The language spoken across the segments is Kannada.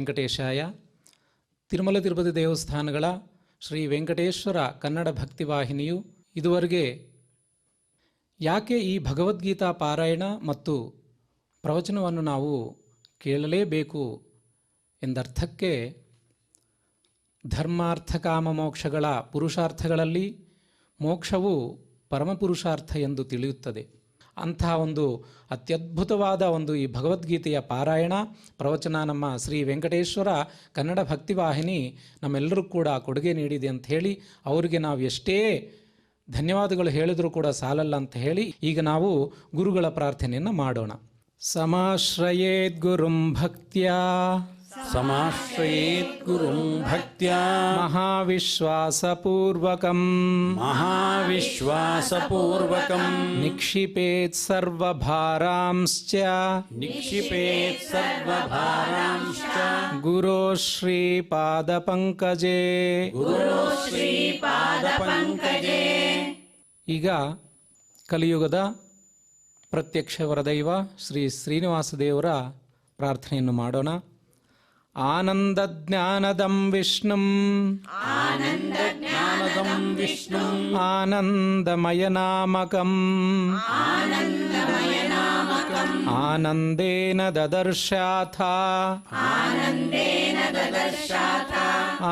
ವೆಂಕಟೇಶಾಯ. ತಿರುಮಲ ತಿರುಪತಿ ದೇವಸ್ಥಾನಗಳ ಶ್ರೀ ವೆಂಕಟೇಶ್ವರ ಕನ್ನಡ ಭಕ್ತಿವಾಹಿನಿಯು ಇದುವರೆಗೆ ಯಾಕೆ ಈ ಭಗವದ್ಗೀತಾ ಪಾರಾಯಣ ಮತ್ತು ಪ್ರವಚನವನ್ನು ನಾವು ಕೇಳಲೇಬೇಕು ಎಂದರ್ಥಕ್ಕೆ ಧರ್ಮಾರ್ಥ ಕಾಮ ಮೋಕ್ಷಗಳ ಪುರುಷಾರ್ಥಗಳಲ್ಲಿ ಮೋಕ್ಷವು ಪರಮಪುರುಷಾರ್ಥ ಎಂದು ತಿಳಿಯುತ್ತದೆ. ಅಂತಹ ಒಂದು ಅತ್ಯದ್ಭುತವಾದ ಈ ಭಗವದ್ಗೀತೆಯ ಪಾರಾಯಣ ಪ್ರವಚನ ನಮ್ಮ ಶ್ರೀ ವೆಂಕಟೇಶ್ವರ ಕನ್ನಡ ಭಕ್ತಿವಾಹಿನಿ ನಮ್ಮೆಲ್ಲರೂ ಕೂಡ ಕೊಡುಗೆ ನೀಡಿದೆ ಅಂತ ಹೇಳಿ ಅವರಿಗೆ ನಾವು ಎಷ್ಟೇ ಧನ್ಯವಾದಗಳು ಹೇಳಿದರೂ ಕೂಡ ಸಾಲಲ್ಲ ಅಂತ ಹೇಳಿ ಈಗ ನಾವು ಗುರುಗಳ ಪ್ರಾರ್ಥನೆಯನ್ನು ಮಾಡೋಣ. ಸಮಾಶ್ರಯೇದ್ ಗುರುಂ ಭಕ್ತ್ಯಾ ಸಮಾಶ್ರಯೇತ್ ಗುರುಂ ಭಕ್ತ್ಯಾ ಮಹಾವಿಶ್ವಾಸಪೂರ್ವಕಂ ನಿಕ್ಷಿಪೇತ್ ಸರ್ವಭಾರಾಂಶ್ಚ ಗುರೋ ಶ್ರೀಪಾದಪಂಕಜೇ. ಈಗ ಕಲಿಯುಗದ ಪ್ರತ್ಯಕ್ಷ ವರದೈವ ಶ್ರೀ ಶ್ರೀನಿವಾಸ ದೇವರ ಪ್ರಾರ್ಥನೆಯನ್ನು ಮಾಡೋಣ. ಆನಂದಜ್ಞಾನದಂ ವಿಷ್ಣುಂ ಆನಂದಮಯನಾಮಕಂ ಆನಂದೇನ ದದರ್ಶಾಥ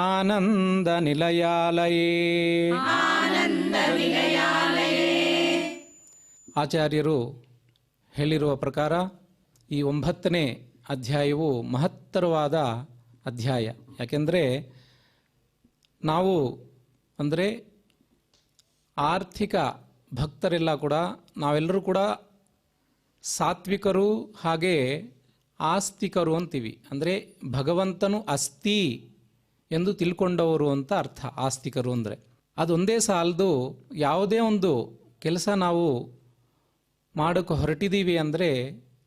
ಆನಂದನಿಲಯಾಲಯೇ. ಆಚಾರ್ಯರು ಹೇಳಿರುವ ಪ್ರಕಾರ ಈ 9ನೇ ಅಧ್ಯಾಯವು ಮಹತ್ತರವಾದ ಅಧ್ಯಾಯ. ಯಾಕೆಂದರೆ ನಾವು ಅಂದರೆ ಆರ್ಥಿಕ ಭಕ್ತರೆಲ್ಲ ಕೂಡ ನಾವೆಲ್ಲರೂ ಕೂಡ ಸಾತ್ವಿಕರು ಹಾಗೆ ಆಸ್ತಿಕರು ಅಂತೀವಿ. ಅಂದರೆ ಭಗವಂತನು ಅಸ್ತಿ ಎಂದು ತಿಳ್ಕೊಂಡವರು ಅಂತ ಅರ್ಥ. ಆಸ್ತಿಕರು ಅಂದರೆ ಅದೊಂದೇ ಸಾಲದು. ಯಾವುದೇ ಒಂದು ಕೆಲಸ ನಾವು ಮಾಡೋಕ್ಕೆ ಹೊರಟಿದ್ದೀವಿ ಅಂದರೆ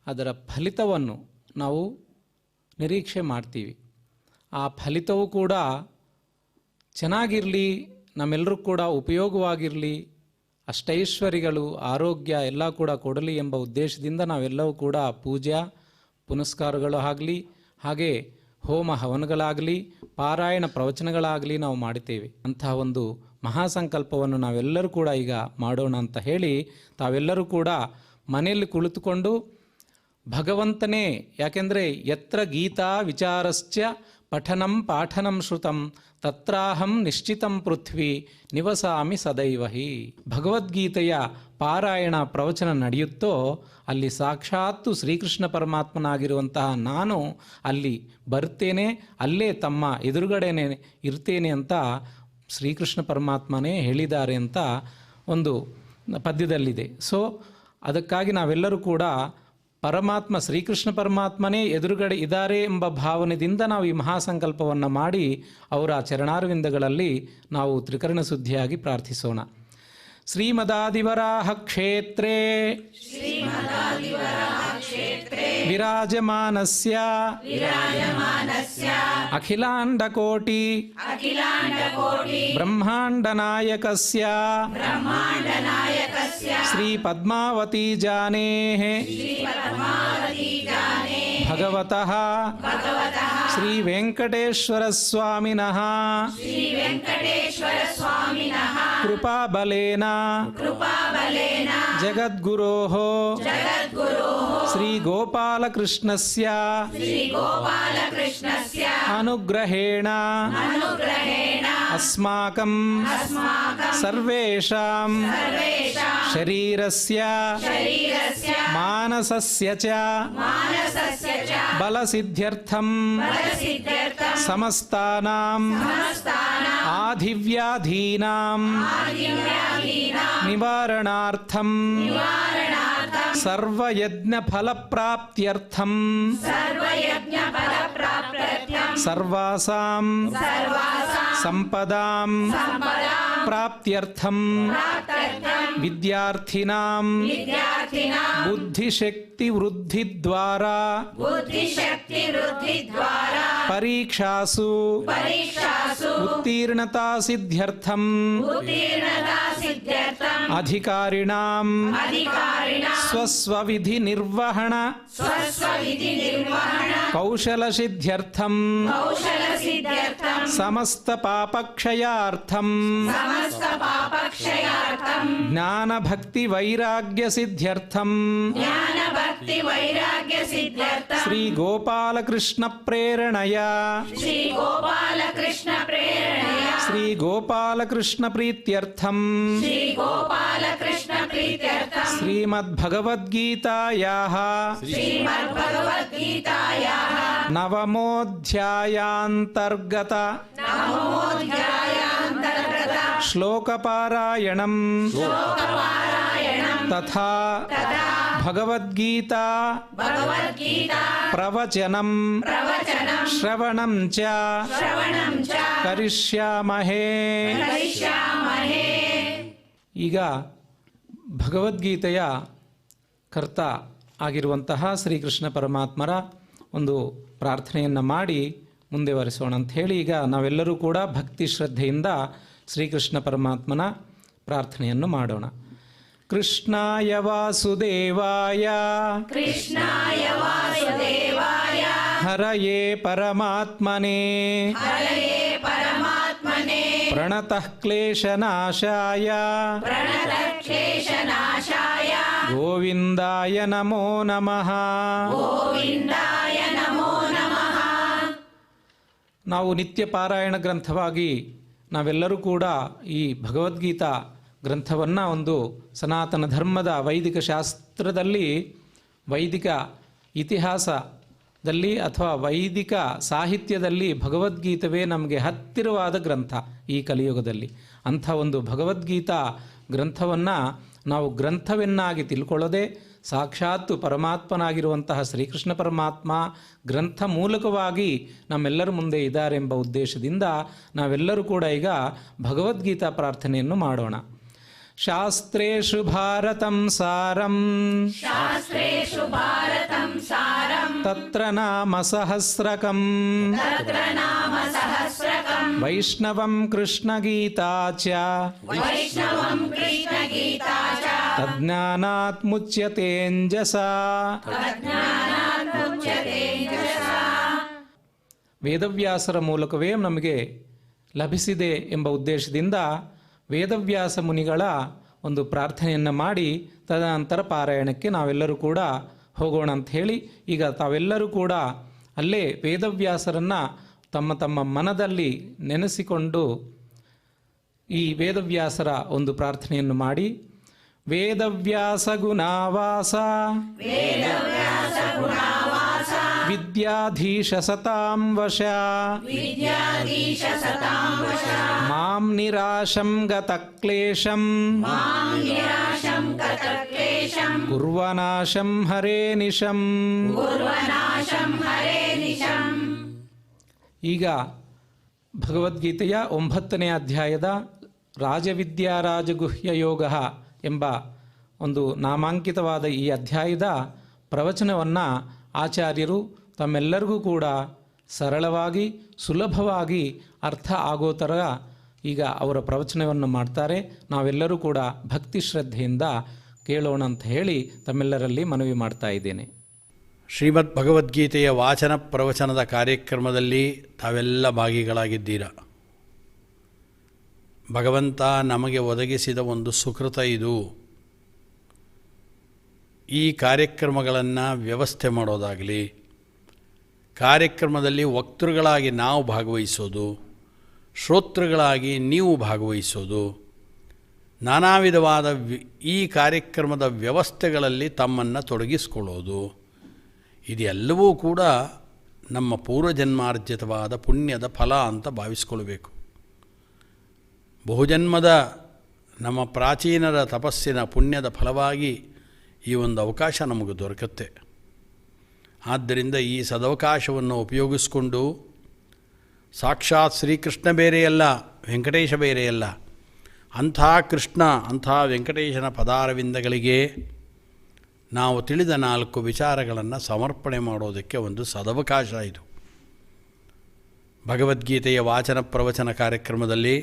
ಅದರ ಫಲಿತವನ್ನು ನಾವು ನಿರೀಕ್ಷೆ ಮಾಡ್ತೀವಿ. ಆ ಫಲಿತವೂ ಕೂಡ ಚೆನ್ನಾಗಿರಲಿ, ನಮ್ಮೆಲ್ಲರೂ ಕೂಡ ಉಪಯೋಗವಾಗಿರಲಿ, ಅಷ್ಟೈಶ್ವರ್ಯಗಳು ಆರೋಗ್ಯ ಎಲ್ಲ ಕೂಡ ಕೊಡಲಿ ಎಂಬ ಉದ್ದೇಶದಿಂದ ನಾವೆಲ್ಲವೂ ಕೂಡ ಪೂಜಾ ಪುನಸ್ಕಾರಗಳು ಆಗಲಿ ಹಾಗೆ ಹೋಮ ಹವನಗಳಾಗಲಿ ಪಾರಾಯಣ ಪ್ರವಚನಗಳಾಗಲಿ ನಾವು ಮಾಡುತ್ತೇವೆ. ಅಂತಹ ಒಂದು ಮಹಾಸಂಕಲ್ಪವನ್ನು ನಾವೆಲ್ಲರೂ ಕೂಡ ಈಗ ಮಾಡೋಣ ಅಂತ ಹೇಳಿ ತಾವೆಲ್ಲರೂ ಕೂಡ ಮನೆಯಲ್ಲಿ ಕುಳಿತುಕೊಂಡು ಭಗವಂತನೇ, ಯಾಕೆಂದರೆ ಯತ್ರ ಗೀತಾ ವಿಚಾರಶ್ಚ ಪಠನಂ ಪಾಠನಂ ಶ್ರುತಂ ತತ್ರಾಹಂ ನಿಶ್ಚಿತಂ ಪೃಥ್ವಿ ನಿವಸಾಮಿ ಸದೈವಹಿ. ಭಗವದ್ಗೀತೆಯ ಪಾರಾಯಣ ಪ್ರವಚನ ನಡೆಯುತ್ತೋ ಅಲ್ಲಿ ಸಾಕ್ಷಾತ್ತು ಶ್ರೀಕೃಷ್ಣ ಪರಮಾತ್ಮನಾಗಿರುವಂತಹ ನಾನು ಅಲ್ಲಿ ಬರ್ತೇನೆ, ಅಲ್ಲೇ ತಮ್ಮ ಎದುರುಗಡೆನೇ ಇರ್ತೇನೆ ಅಂತ ಶ್ರೀಕೃಷ್ಣ ಪರಮಾತ್ಮನೇ ಹೇಳಿದ್ದಾರೆ ಅಂತ ಒಂದು ಪದ್ಯದಲ್ಲಿದೆ. ಸೊ ಅದಕ್ಕಾಗಿ ನಾವೆಲ್ಲರೂ ಕೂಡ ಪರಮಾತ್ಮ ಶ್ರೀಕೃಷ್ಣ ಪರಮಾತ್ಮನೇ ಎದುರುಗಡೆ ಇದ್ದಾರೆ ಎಂಬ ಭಾವನೆಯಿಂದ ನಾವು ಈ ಮಹಾಸಂಕಲ್ಪವನ್ನು ಮಾಡಿ ಅವರ ಚರಣಾರವಿಂದಗಳಲ್ಲಿ ನಾವು ತ್ರಿಕರಣ ಶುದ್ಧಿಯಾಗಿ ಪ್ರಾರ್ಥಿಸೋಣ. ಶ್ರೀಮದಾದಿವರಾಹ ಕ್ಷೇತ್ರೇ ವಿರಾಜಮಾನಸ್ಯ ಅಖಿಲಾಂಡಕೋಟಿ ಬ್ರಹ್ಮಾಂಡನಾಯಕಸ್ಯ ಶ್ರೀ ಪದ್ಮಾವತಿ ಜಾನೇಃ ಭಗವತಃ ಶ್ರೀ ವೆಂಕಟೇಶ್ವರ ಸ್ವಾಮಿನಃ ಕೃಪಾಬಲೇನ ಜಗದ್ಗುರೋಃ ಶ್ರೀ ಗೋಪಾಲಕೃಷ್ಣಸ್ಯ ಅನುಗ್ರಹೇಣ ಅಸ್ಮಾಕಂ ಸರ್ವೇಷಾಂ ಶರೀರಸ್ಯ ಮಾನಸಸ್ಯ ಚ ಬಲಸಿದ್ಧ್ಯರ್ಥಂ ಸಮಸ್ತಾನಾಂ ಆಧಿವ್ಯಾಧೀನಾಂ ನಿವಾರಣಾರ್ಥಂ ಸರ್ವಯಜ್ಞ ಫಲಪ್ರಾಪ್ತ್ಯರ್ಥಂ ಸರ್ವಾಸಾಂ ಸಂಪದಾಂ ಪ್ರಾಪ್ತ್ಯರ್ಥಂ ವಿದ್ಯಾರ್ಥಿನಾಂ ಬುದ್ಧಿಶಕ್ತಿ ವೃದ್ಧಿದ್ವಾರಾ ಪರೀಕ್ಷಾಸು ಉತ್ತೀರ್ಣತಾ ಸಿದ್ಧ್ಯರ್ಥಂ ಅಧಿಕಾರಿಣಾಂ ಸ್ವಸ್ವವಿಧಿ ನಿರ್ವಹಣ ಕೌಶಲ ಸಿದ್ಧ್ಯರ್ಥಂ ಸಮಸ್ತ ಪಾಪಕ್ಷಯಾರ್ಥಂ ಜ್ಞಾನ ಭಕ್ತಿ ವೈರಾಗ್ಯ ಸಿದ್ಧ್ಯರ್ಥಂ ಶ್ರೀ ಗೋಪಾಲಕೃಷ್ಣ ಪ್ರೇರಣೆಯ ಶ್ರೀ ಗೋಪಾಲಕೃಷ್ಣ ಪ್ರೀತ್ಯರ್ಥಂ ಶ್ರೀಮದ್ಭಗವದ್ಗೀತಾಯಾಃ ನವಮೋಧ್ಯಾಯಾಂತರ್ಗತ ಶ್ಲೋಕಪಾರಾಯಣಂ ತಥಾ ಭಗವದ್ಗೀತಾ ಪ್ರವಚನಂ ಶ್ರವಣಂ ಚ ಕರಿಷ್ಯಾಮಹೇ. ಈಗ ಭಗವದ್ಗೀತೆಯ ಕರ್ತ ಆಗಿರುವಂತಹ ಶ್ರೀಕೃಷ್ಣ ಪರಮಾತ್ಮರ ಒಂದು ಪ್ರಾರ್ಥನೆಯನ್ನು ಮಾಡಿ ಮುಂದೆ ವರಿಸೋಣ ಅಂತ ಹೇಳಿ ಈಗ ನಾವೆಲ್ಲರೂ ಕೂಡ ಭಕ್ತಿ ಶ್ರದ್ಧೆಯಿಂದ ಶ್ರೀಕೃಷ್ಣ ಪರಮಾತ್ಮನ ಪ್ರಾರ್ಥನೆಯನ್ನು ಮಾಡೋಣ. ಕೃಷ್ಣಾಯ ವಾಸುದೇವಾಯ ಹರಯೇ ಪರಮಾತ್ಮನೇ ಪ್ರಣತಃ ಕ್ಲೇಶನಾಶಾಯ ಗೋವಿಂದಾಯ ನಮೋ ನಮಃ. ನಾವು ನಿತ್ಯ ಪಾರಾಯಣ ಗ್ರಂಥವಾಗಿ ನಾವೆಲ್ಲರೂ ಕೂಡ ಈ ಭಗವದ್ಗೀತಾ ಗ್ರಂಥವನ್ನು ಒಂದು ಸನಾತನ ಧರ್ಮದ ವೈದಿಕ ಶಾಸ್ತ್ರದಲ್ಲಿ, ವೈದಿಕ ಇತಿಹಾಸದಲ್ಲಿ ಅಥವಾ ವೈದಿಕ ಸಾಹಿತ್ಯದಲ್ಲಿ ಭಗವದ್ಗೀತವೇ ನಮಗೆ ಹತ್ತಿರವಾದ ಗ್ರಂಥ ಈ ಕಲಿಯುಗದಲ್ಲಿ. ಅಂಥ ಒಂದು ಭಗವದ್ಗೀತಾ ಗ್ರಂಥವನ್ನು ನಾವು ಗ್ರಂಥವನ್ನಾಗಿ ತಿಳ್ಕೊಳ್ಳೋದೇ ಸಾಕ್ಷಾತ್ತು ಪರಮಾತ್ಮನಾಗಿರುವಂತಹ ಶ್ರೀಕೃಷ್ಣ ಪರಮಾತ್ಮ ಗ್ರಂಥ ಮೂಲಕವಾಗಿ ನಮ್ಮೆಲ್ಲರ ಮುಂದೆ ಇದ್ದಾರೆ ಎಂಬ ಉದ್ದೇಶದಿಂದ ನಾವೆಲ್ಲರೂ ಕೂಡ ಈಗ ಭಗವದ್ಗೀತಾ ಪ್ರಾರ್ಥನೆಯನ್ನು ಮಾಡೋಣ. ಶಾಸ್ತ್ರೇಷು ಭಾರತಂ ಸಾರಂ ತತ್ರ ನಾಮ ಸಹಸ್ರಕಂ ವೈಷ್ಣವಂ ಕೃಷ್ಣಗೀತಾ ಚ ತಜ್ಞಾನಾತ್ ಮುಚ್ಯತೇಂಜಸಾ. ವೇದವ್ಯಾಸರ ಮೂಲಕವೇ ನಮಗೆ ಲಭಿಸಿದೆ ಎಂಬ ಉದ್ದೇಶದಿಂದ ವೇದವ್ಯಾಸ ಮುನಿಗಳ ಒಂದು ಪ್ರಾರ್ಥನೆಯನ್ನು ಮಾಡಿ ತದನಂತರ ಪಾರಾಯಣಕ್ಕೆ ನಾವೆಲ್ಲರೂ ಕೂಡ ಹೋಗೋಣ ಅಂತ ಹೇಳಿ ಈಗ ತಾವೆಲ್ಲರೂ ಕೂಡ ಅಲ್ಲೇ ವೇದವ್ಯಾಸರನ್ನು ತಮ್ಮ ತಮ್ಮ ಮನದಲ್ಲಿ ನೆನೆಸಿಕೊಂಡು ಈ ವೇದವ್ಯಾಸರ ಒಂದು ಪ್ರಾರ್ಥನೆಯನ್ನು ಮಾಡಿ. ವೇದವ್ಯಾಸ ಗುಣಾವಾಸ ವಿದ್ಯಾಧೀಶ ಸತಾಂ ವಶ ಮಾಂ ನಿರಾಶಂ ಗತ ಕ್ಲೇಶಂ ಕುರ್ವನಾಶಂ ಹರೇ ನಿಶಂ. ಈಗ ಭಗವದ್ಗೀತೆಯ 9ನೇ ಅಧ್ಯಾಯದ ರಾಜವಿದ್ಯಾರಾಜಗುಹ್ಯ ಯೋಗ ಎಂಬ ಒಂದು ನಾಮಾಂಕಿತವಾದ ಈ ಅಧ್ಯಾಯದ ಪ್ರವಚನವನ್ನು ಆಚಾರ್ಯರು ತಮ್ಮೆಲ್ಲರಿಗೂ ಕೂಡ ಸರಳವಾಗಿ ಸುಲಭವಾಗಿ ಅರ್ಥ ಆಗೋ ಥರ ಈಗ ಅವರ ಪ್ರವಚನವನ್ನು ಮಾಡ್ತಾರೆ. ನಾವೆಲ್ಲರೂ ಕೂಡ ಭಕ್ತಿ ಶ್ರದ್ಧೆಯಿಂದ ಕೇಳೋಣ ಅಂತ ಹೇಳಿ ತಮ್ಮೆಲ್ಲರಲ್ಲಿ ಮನವಿ ಮಾಡ್ತಾ ಇದ್ದೇನೆ. ಶ್ರೀಮದ್ ಭಗವದ್ಗೀತೆಯ ವಾಚನ ಪ್ರವಚನದ ಕಾರ್ಯಕ್ರಮದಲ್ಲಿ ತಾವೆಲ್ಲ ಭಾಗಿಗಳಾಗಿದ್ದೀರಾ. ಭಗವಂತ ನಮಗೆ ಒದಗಿಸಿದ ಒಂದು ಸುಕೃತ ಇದು. ಈ ಕಾರ್ಯಕ್ರಮಗಳನ್ನು ವ್ಯವಸ್ಥೆ ಮಾಡೋದಾಗಲಿ, ಕಾರ್ಯಕ್ರಮದಲ್ಲಿ ವಕ್ತೃಗಳಾಗಿ ನಾವು ಭಾಗವಹಿಸೋದು, ಶ್ರೋತೃಗಳಾಗಿ ನೀವು ಭಾಗವಹಿಸೋದು, ನಾನಾ ವಿಧವಾದ ಈ ಕಾರ್ಯಕ್ರಮದ ವ್ಯವಸ್ಥೆಗಳಲ್ಲಿ ತಮ್ಮನ್ನು ತೊಡಗಿಸಿಕೊಳ್ಳೋದು, ಇದೆಲ್ಲವೂ ಕೂಡ ನಮ್ಮ ಪೂರ್ವಜನ್ಮಾರ್ಜಿತವಾದ ಪುಣ್ಯದ ಫಲ ಅಂತ ಭಾವಿಸ್ಕೊಳ್ಬೇಕು. ಬಹುಜನ್ಮದ ನಮ್ಮ ಪ್ರಾಚೀನರ ತಪಸ್ಸಿನ ಪುಣ್ಯದ ಫಲವಾಗಿ ಈ ಒಂದು ಅವಕಾಶ ನಮಗೆ ದೊರಕುತ್ತೆ. ಆದ್ದರಿಂದ ಈ ಸದವಕಾಶವನ್ನು ಉಪಯೋಗಿಸಿಕೊಂಡು ಸಾಕ್ಷಾತ್ ಶ್ರೀಕೃಷ್ಣ ಬೇರೆಯಲ್ಲ, ವೆಂಕಟೇಶ ಬೇರೆಯಲ್ಲ, ಅಂಥ ಕೃಷ್ಣ ಅಂಥ ವೆಂಕಟೇಶನ ಪದಾರವಿಂದಗಳಿಗೆ ನಾವು ತಿಳಿದ 4 ವಿಚಾರಗಳನ್ನು ಸಮರ್ಪಣೆ ಮಾಡೋದಕ್ಕೆ ಒಂದು ಸದವಕಾಶ ಇದು. ಭಗವದ್ಗೀತೆಯ ವಾಚನ ಪ್ರವಚನ ಕಾರ್ಯಕ್ರಮದಲ್ಲಿ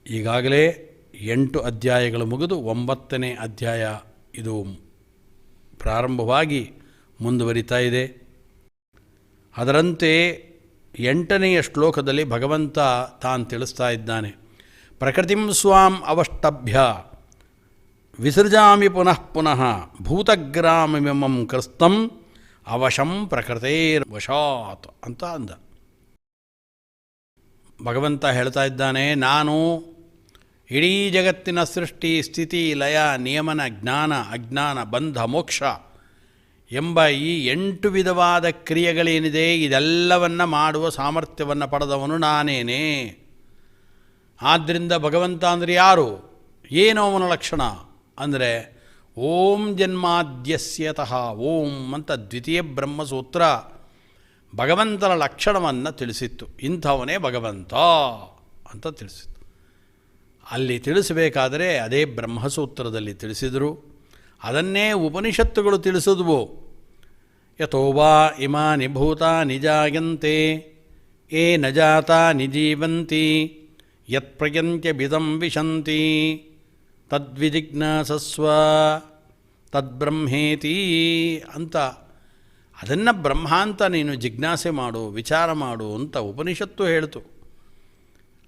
ಈಗಾಗಲೇ 8 ಅಧ್ಯಾಯಗಳು ಮುಗಿದು 9ನೇ ಅಧ್ಯಾಯ ಇದು ಪ್ರಾರಂಭವಾಗಿ ಮುಂದುವರಿತಾ ಇದೆ. ಅದರಂತೆ 8ನೆಯ ಶ್ಲೋಕದಲ್ಲಿ ಭಗವಂತ ತಾನು ತಿಳಿಸ್ತಾ ಇದ್ದಾನೆ, ಪ್ರಕೃತಿಂ ಸ್ವಾಂ ಅವಷ್ಟಭ್ಯ ವಿಸೃಜಾಮಿ ಪುನಃ ಪುನಃ ಭೂತಗ್ರಾಮಮಿಮಂ ಕೃಸ್ತಂ ಅವಶಂ ಪ್ರಕೃತೇರ್ವಶಾತ್ ಅಂತ ಅಂದ. ಭಗವಂತ ಹೇಳ್ತಾ ಇದ್ದಾನೆ, ನಾನು ಇಡೀ ಜಗತ್ತಿನ ಸೃಷ್ಟಿ ಸ್ಥಿತಿ ಲಯ ನಿಯಮನ ಜ್ಞಾನ ಅಜ್ಞಾನ ಬಂಧ ಮೋಕ್ಷ ಎಂಬ ಈ 8 ವಿಧವಾದ ಕ್ರಿಯೆಗಳೇನಿದೆ ಇದೆಲ್ಲವನ್ನು ಮಾಡುವ ಸಾಮರ್ಥ್ಯವನ್ನು ಪಡೆದವನು ನಾನೇನೆ. ಆದ್ದರಿಂದ ಭಗವಂತ ಅಂದರೆ ಯಾರು, ಏನು ಅವನ ಲಕ್ಷಣ ಅಂದರೆ ಓಂ ಜನ್ಮಾದ್ಯಸ್ಯತಃ ಓಂ ಅಂತ ದ್ವಿತೀಯ ಬ್ರಹ್ಮಸೂತ್ರ ಭಗವಂತನ ಲಕ್ಷಣವನ್ನು ತಿಳಿಸಿತ್ತು. ಇಂಥವನೇ ಭಗವಂತ ಅಂತ ತಿಳಿಸಿತ್ತು. ಅಲ್ಲಿ ತಿಳಿಸಬೇಕಾದರೆ ಅದೇ ಬ್ರಹ್ಮಸೂತ್ರದಲ್ಲಿ ತಿಳಿಸಿದರು. ಅದನ್ನೇ ಉಪನಿಷತ್ತುಗಳು ತಿಳಿಸಿದ್ವು. ಯಥೋ ವಾ ಇಮಾನಿ ಭೂತಾನಿ ಜಾಯಂತೆ ಯೇ ನ ಜಾತಾನಿ ಜೀವಂತಿ ಯತ್ ಪ್ರಯಂತ್ಯಭಿದಂ ವಿಶಂತಿ ತದ್ವಿಜಿಜ್ಞಾಸಸ್ವ ತದ್ಬ್ರಹ್ಮೇತಿ ಅಂತ. ಅದನ್ನು ಬ್ರಹ್ಮ ಅಂತ ನೀನು ಜಿಜ್ಞಾಸೆ ಮಾಡು, ವಿಚಾರ ಮಾಡು ಅಂತ ಉಪನಿಷತ್ತು ಹೇಳಿತು.